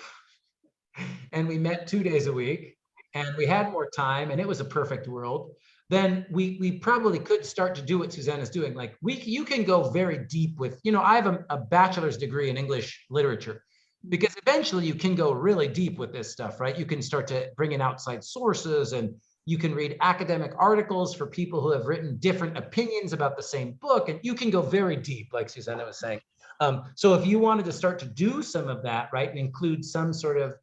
and we met 2 days a week and we had more time and it was a perfect world, then we probably could start to do what Susanna's doing. Like you can go very deep with, I have a bachelor's degree in English literature, because eventually you can go really deep with this stuff, right? You can start to bring in outside sources, and you can read academic articles for people who have written different opinions about the same book, and you can go very deep, like Susanna was saying. So if you wanted to start to do some of that, right, and include some sort of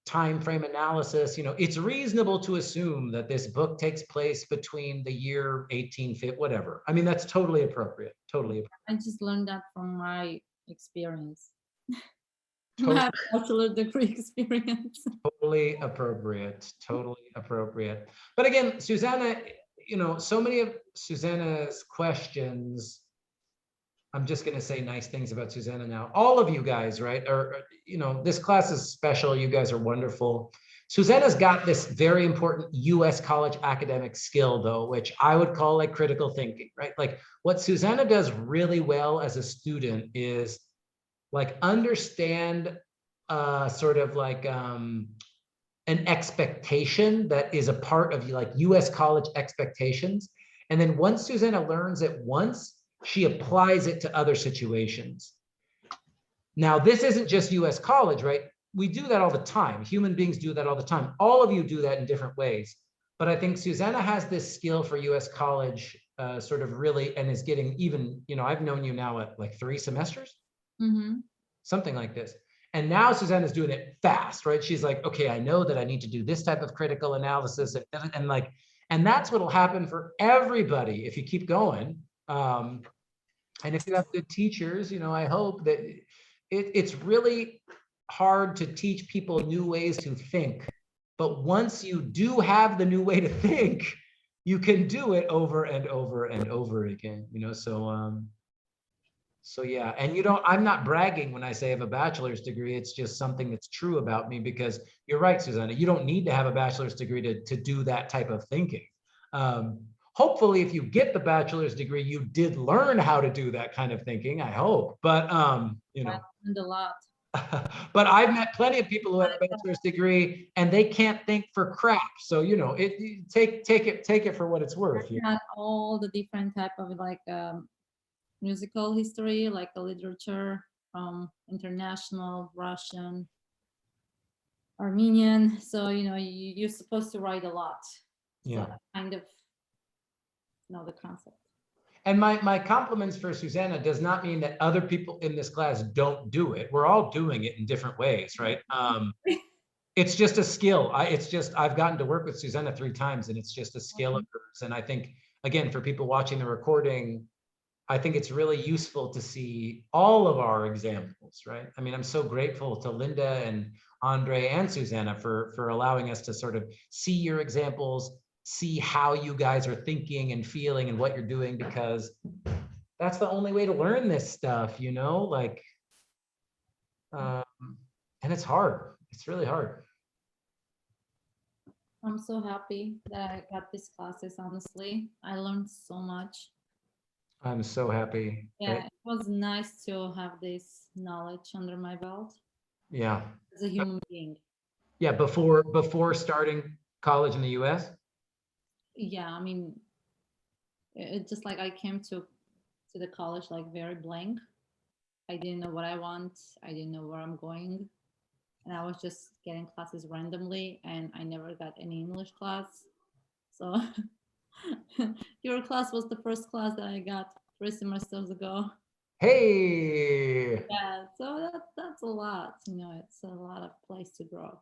time frame analysis, it's reasonable to assume that this book takes place between the year 1850, whatever. I mean, that's totally appropriate. Totally appropriate. I just learned that from my experience. Totally. My bachelor degree experience. Totally appropriate. Totally appropriate. But again, Susanna, so many of Susanna's questions, I'm just going to say nice things about Susanna now. All of you guys, right? This class is special. You guys are wonderful. Susanna's got this very important US college academic skill, though, which I would call like critical thinking, right? Like what Susanna does really well as a student is like understand sort of like an expectation that is a part of like US college expectations. And then once Susanna learns it once, she applies it to other situations. Now, this isn't just US college, right? We do that all the time. Human beings do that all the time. All of you do that in different ways. But I think Susanna has this skill for US college sort of really, and is getting even, I've known you now at like 3 semesters, something like this. And now Susanna's doing it fast, right? She's like, okay, I know that I need to do this type of critical analysis, and that's what'll happen for everybody if you keep going. And if you have good teachers, I hope that it's really hard to teach people new ways to think. But once you do have the new way to think, you can do it over and over and over again, so yeah, and I'm not bragging when I say I have a bachelor's degree. It's just something that's true about me, because you're right, Susanna, you don't need to have a bachelor's degree to do that type of thinking. Hopefully, if you get the bachelor's degree, you did learn how to do that kind of thinking, I hope. But, I learned a lot. But I've met plenty of people who have a bachelor's degree and they can't think for crap. So, take it for what it's worth. I had all the different type of like musical history, like a literature from international, Russian, Armenian. So, you're supposed to write a lot. Yeah. So I kind of know the concept. And my compliments for Susanna does not mean that other people in this class don't do it. We're all doing it in different ways, right? It's just a skill. I've gotten to work with Susanna 3 times, and it's just a skill of hers. And I think, again, for people watching the recording, I think it's really useful to see all of our examples, right? I mean, I'm so grateful to Linda and Andre and Susanna for allowing us to sort of see your examples, see how you guys are thinking and feeling and what you're doing, because that's the only way to learn this stuff, like, and it's hard. It's really hard. I'm so happy that I got these classes, honestly. I learned so much. I'm so happy. Yeah, it was nice to have this knowledge under my belt. Yeah. As a human being. Yeah, before starting college in the US? Yeah, I mean, it's just like I came to the college like very blank. I didn't know what I want. I didn't know where I'm going. And I was just getting classes randomly, and I never got any English class. So your class was the first class that I got 3 semesters ago. Hey. Yeah, so that's a lot. It's a lot of place to grow.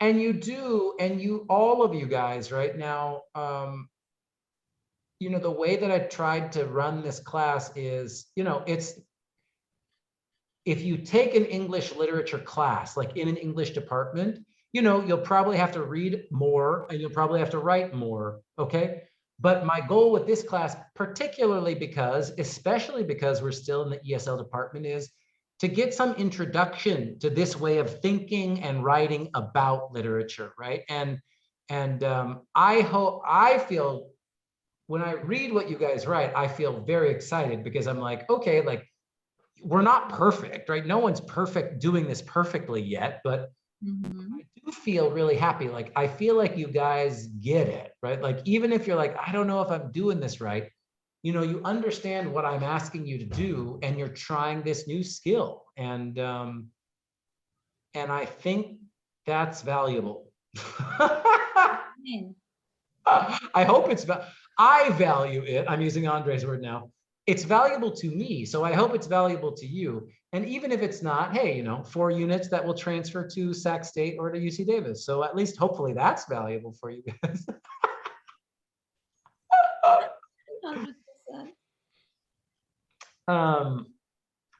And you do, and all of you guys right now, the way that I tried to run this class is, it's, if you take an English literature class, like in an English department, you'll probably have to read more and you'll probably have to write more, okay? But my goal with this class, especially because we're still in the ESL department, is to get some introduction to this way of thinking and writing about literature, right? And I feel when I read what you guys write, I feel very excited because I'm like, okay, like we're not perfect, right? No one's perfect doing this perfectly yet, but I do feel really happy. Like, I feel like you guys get it, right? Like, even if you're like, I don't know if I'm doing this right, you know, you understand what I'm asking you to do and you're trying this new skill. And I think that's valuable. I hope it's, I value it. I'm using Andre's word now. It's valuable to me. So I hope it's valuable to you. And even if it's not, hey, you know, 4 units that will transfer to Sac State or to UC Davis. So at least hopefully that's valuable for you guys. 100%.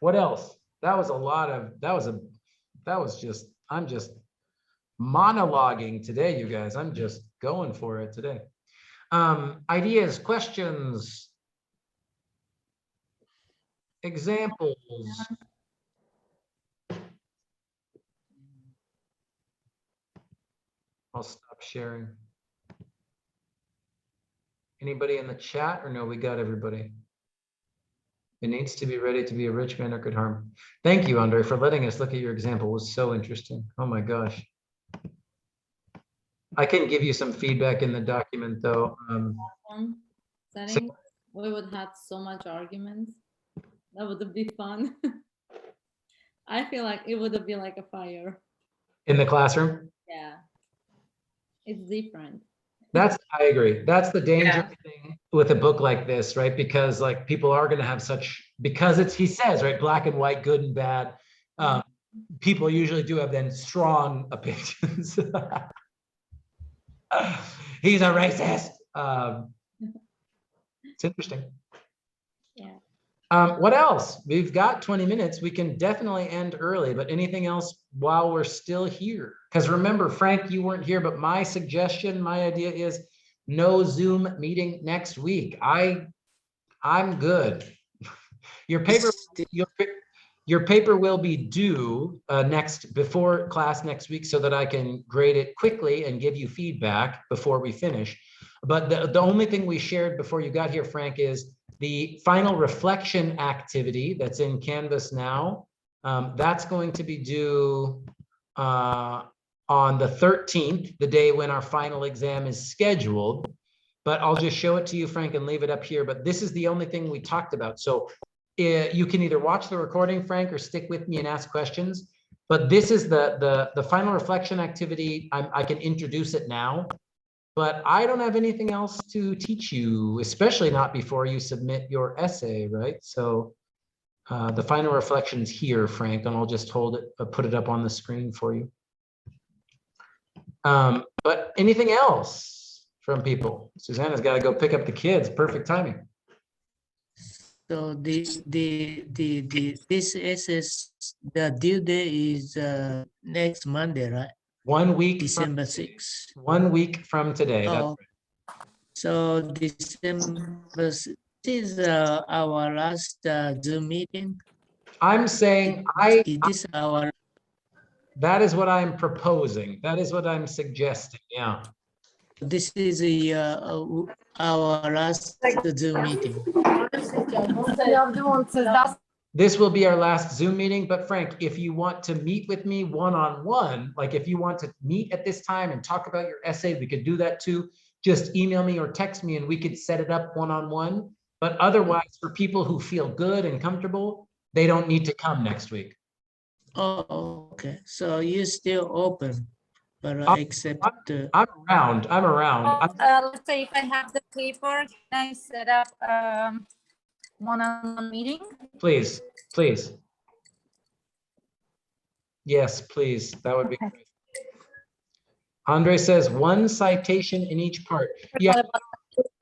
What else? That was a lot of, I'm just monologuing today, you guys. I'm just going for it today. Ideas, questions, examples. I'll stop sharing. Anybody in the chat or no, we got everybody? It needs to be ready to be a rich man or good harm. Thank you, Andre, for letting us look at your example. It was so interesting. Oh my gosh. I can give you some feedback in the document though. Setting, we would have so much arguments. That would be fun. I feel like it would be like a fire. In the classroom? Yeah. It's different. I agree. That's the danger thing with a book like this, right? Because like people are going to have because it's, he says, right, black and white, good and bad. People usually do have then strong opinions. He's a racist. It's interesting. Yeah. What else? We've got 20 minutes. We can definitely end early, but anything else while we're still here? Because remember, Frank, you weren't here, but my suggestion, my idea is no Zoom meeting next week. I'm good. Your paper will be due before class next week so that I can grade it quickly and give you feedback before we finish. But the only thing we shared before you got here, Frank, is the final reflection activity that's in Canvas now. That's going to be due on the 13th, the day when our final exam is scheduled. But I'll just show it to you, Frank, and leave it up here. But this is the only thing we talked about. So you can either watch the recording, Frank, or stick with me and ask questions. But this is the final reflection activity. I can introduce it now, but I don't have anything else to teach you, especially not before you submit your essay, right? So the final reflection is here, Frank, and I'll just put it up on the screen for you. But anything else from people? Susanna's got to go pick up the kids. Perfect timing. So this SS, the due date is next Monday, right? 1 week. December 6th. 1 week from today. That's right. So December 6th is our last Zoom meeting. I'm saying that is what I'm proposing. That is what I'm suggesting. Yeah. This is our last Zoom meeting. This will be our last Zoom meeting, but Frank, if you want to meet with me one-on-one, like if you want to meet at this time and talk about your essay, we could do that too. Just email me or text me and we could set it up one-on-one. But otherwise, for people who feel good and comfortable, they don't need to come next week. Oh, okay. So you're still open, but except I'm around. Let's say if I have the paper, can I set up one-on-one meeting? Please. Yes, please. That would be great. Andre says 1 citation in each part. Yeah,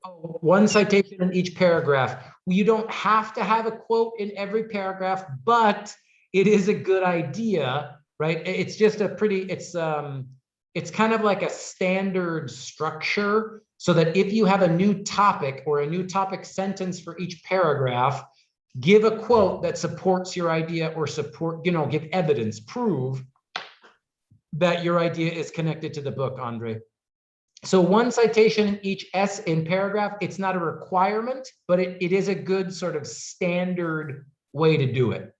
1 citation in each paragraph. You don't have to have a quote in every paragraph, but it is a good idea, right? It's just it's kind of like a standard structure so that if you have a new topic or a new topic sentence for each paragraph, give a quote that supports your idea or give evidence, prove that your idea is connected to the book, Andre. So one citation in each in paragraph, it's not a requirement, but it is a good sort of standard way to do it.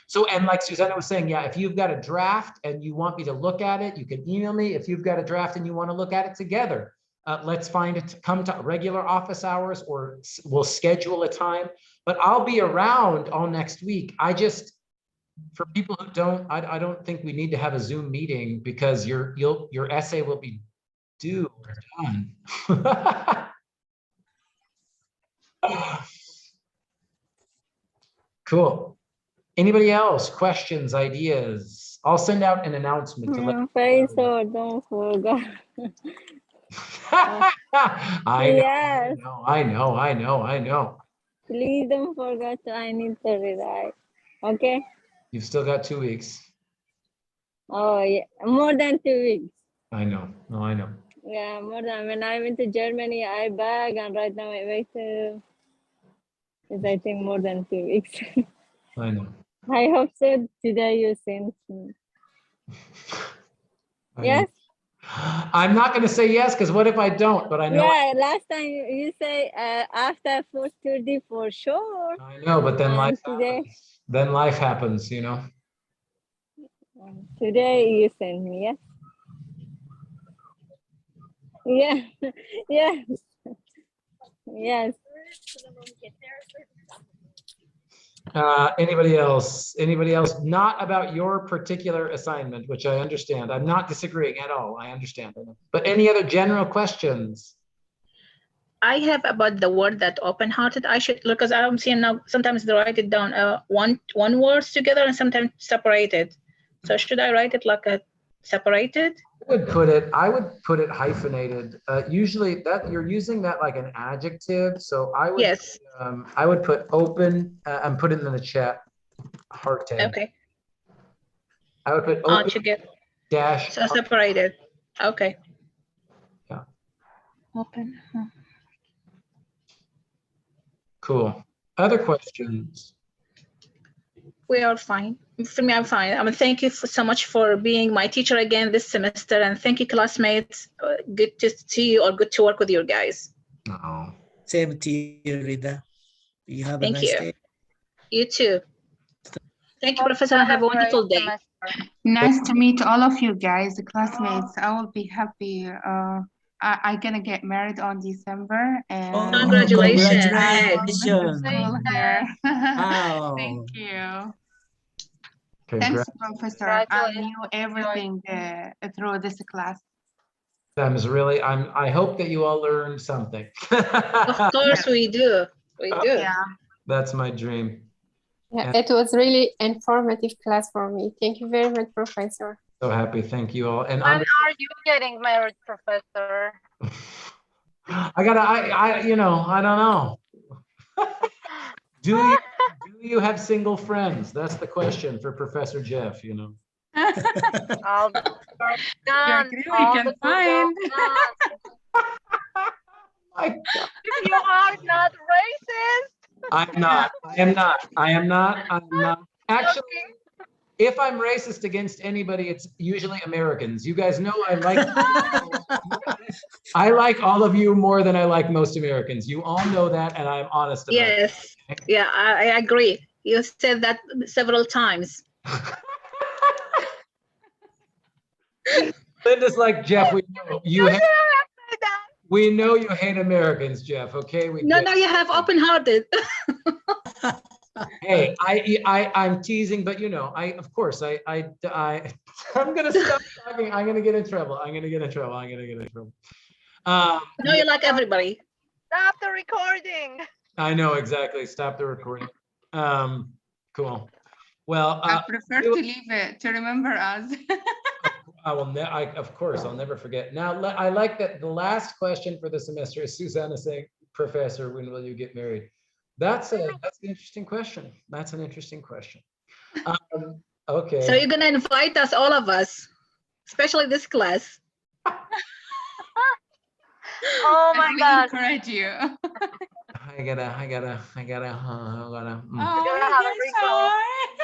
So, and like Susanna was saying, yeah, if you've got a draft and you want me to look at it, you can email me. If you've got a draft and you want to look at it together, let's find it, come to regular office hours, or we'll schedule a time. But I'll be around all next week. I just, for people who don't, I don't think we need to have a Zoom meeting because your essay will be due or done. Cool. Anybody else? Questions, ideas? I'll send out an announcement to let Professor, don't forget. I know. Please don't forget. I need to rewrite. Okay. You've still got 2 weeks. Oh yeah, more than 2 weeks. I know. No, I know. Yeah, more than when I went to Germany, I back, and right now I wait. It's I think more than 2 weeks. I know. I hope so. Today you sent me. Yes. I'm not going to say yes because what if I don't? But I know. Yeah, last time you say after 4:30 for sure. I know, but then life today, happens. Then life happens, you know. Today you send me, yeah? Yeah, yes, yes. Anybody else? Anybody else? Not about your particular assignment, which I understand. I'm not disagreeing at all. I understand. But any other general questions? I have about the word that open-hearted. I should look, because I'm seeing now sometimes they write it down one words together and sometimes separated. So should I write it like a separated? I would put it hyphenated. Usually that you're using that like an adjective. So I would, yes. I would put open and put it in the chat. Hearted. Okay. I would put open dash. So separated. Okay. Yeah. Open. Cool. Other questions? We are fine. For me, I'm fine. I mean, thank you so much for being my teacher again this semester, and thank you, classmates. Good to see you, or good to work with you guys. Oh. Same to you, Rida. You have Thank a nice you. day. You too. Thank you, Professor. Have a wonderful day. Nice to meet all of you guys, the classmates. I will be happy. I'm gonna get married on December, and Congratulations. Congratulations. Still here. Wow. Thank you. Congrats. Thanks, Professor. I knew everything through this class. I hope that you all learned something. Of course we do. We do. Yeah. That's my dream. Yeah, it was really informative class for me. Thank you very much, Professor. So happy. Thank you all. And When are you getting married, Professor? I don't know. Do you have single friends? That's the question for Professor Jeff, you know. All the done. We All can the find. If you are not racist. I'm not. I am not. Actually, if I'm racist against anybody, it's usually Americans. You guys know I like all of you more than I like most Americans. You all know that, and I'm honest about it. Yes. Yeah, I agree. You said that several times. Linda's like, Jeff, we know you hate Americans, Jeff. Okay, No, you have open-hearted. Hey, I'm teasing, but you know, I'm gonna stop talking. I'm gonna get in trouble. No, you like everybody. Stop the recording. I know, exactly. Stop the recording. Cool. Well, I prefer to leave it to remember us. Of course, I'll never forget. Now, I like that the last question for the semester is Susanna saying, Professor, when will you get married? That's an interesting question. Okay. So you're gonna invite us, all of us, especially this class. Oh my God. Encourage you. I gotta. You're gonna have a wrinkle.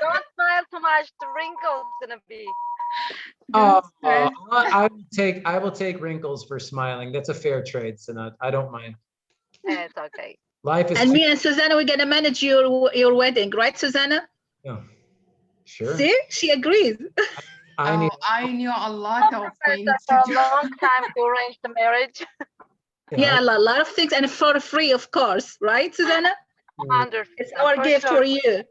Don't smile too much. The wrinkle's gonna be. Oh, stress. I will take wrinkles for smiling. That's a fair trade, Sanat. I don't mind. It's okay. Life is And me and Susanna, we're gonna manage your wedding, right, Susanna? yeah, sure. See, she agrees. I need. I knew a lot of things For to a do. long time to arrange the marriage. Yeah, a lot of things, and for free, of course, right, Susanna? 100%. It's our for gift sure. for you.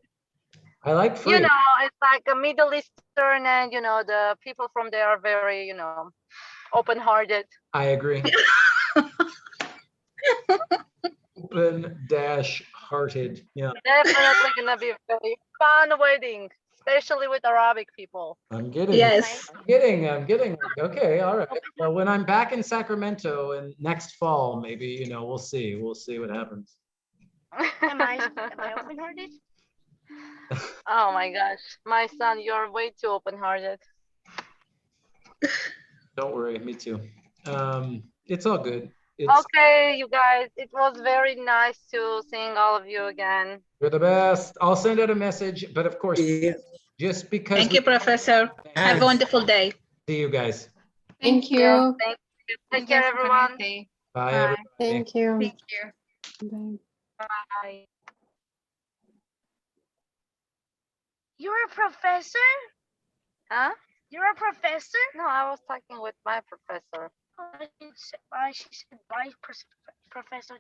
I like free. You know, it's like a Middle Eastern, and you know, the people from there are very, you know, open-hearted. I agree. Open-hearted. Yeah. Definitely gonna be a very fun wedding, especially with Arabic people. I'm getting. Yes. I'm getting. Okay, all right. Well, when I'm back in Sacramento and next fall, maybe, you know, we'll see. We'll see what happens. Am I open-hearted? Oh my gosh, my son, you're way too open-hearted. Don't worry, me too. It's all good. It's Okay, you guys, it was very nice to seeing all of you again. You're the best. I'll send out a message, but of course, Yeah. just because. Thank you, Professor. Have a wonderful day. See you guys. Thank you. Thank you. You Take care, guys have a nice everyone. day. Bye, Bye. everybody. Thank you. Thank you. Bye. Bye. You're a professor? Huh? You're a professor? No, I was talking with my professor. She said bye, professor.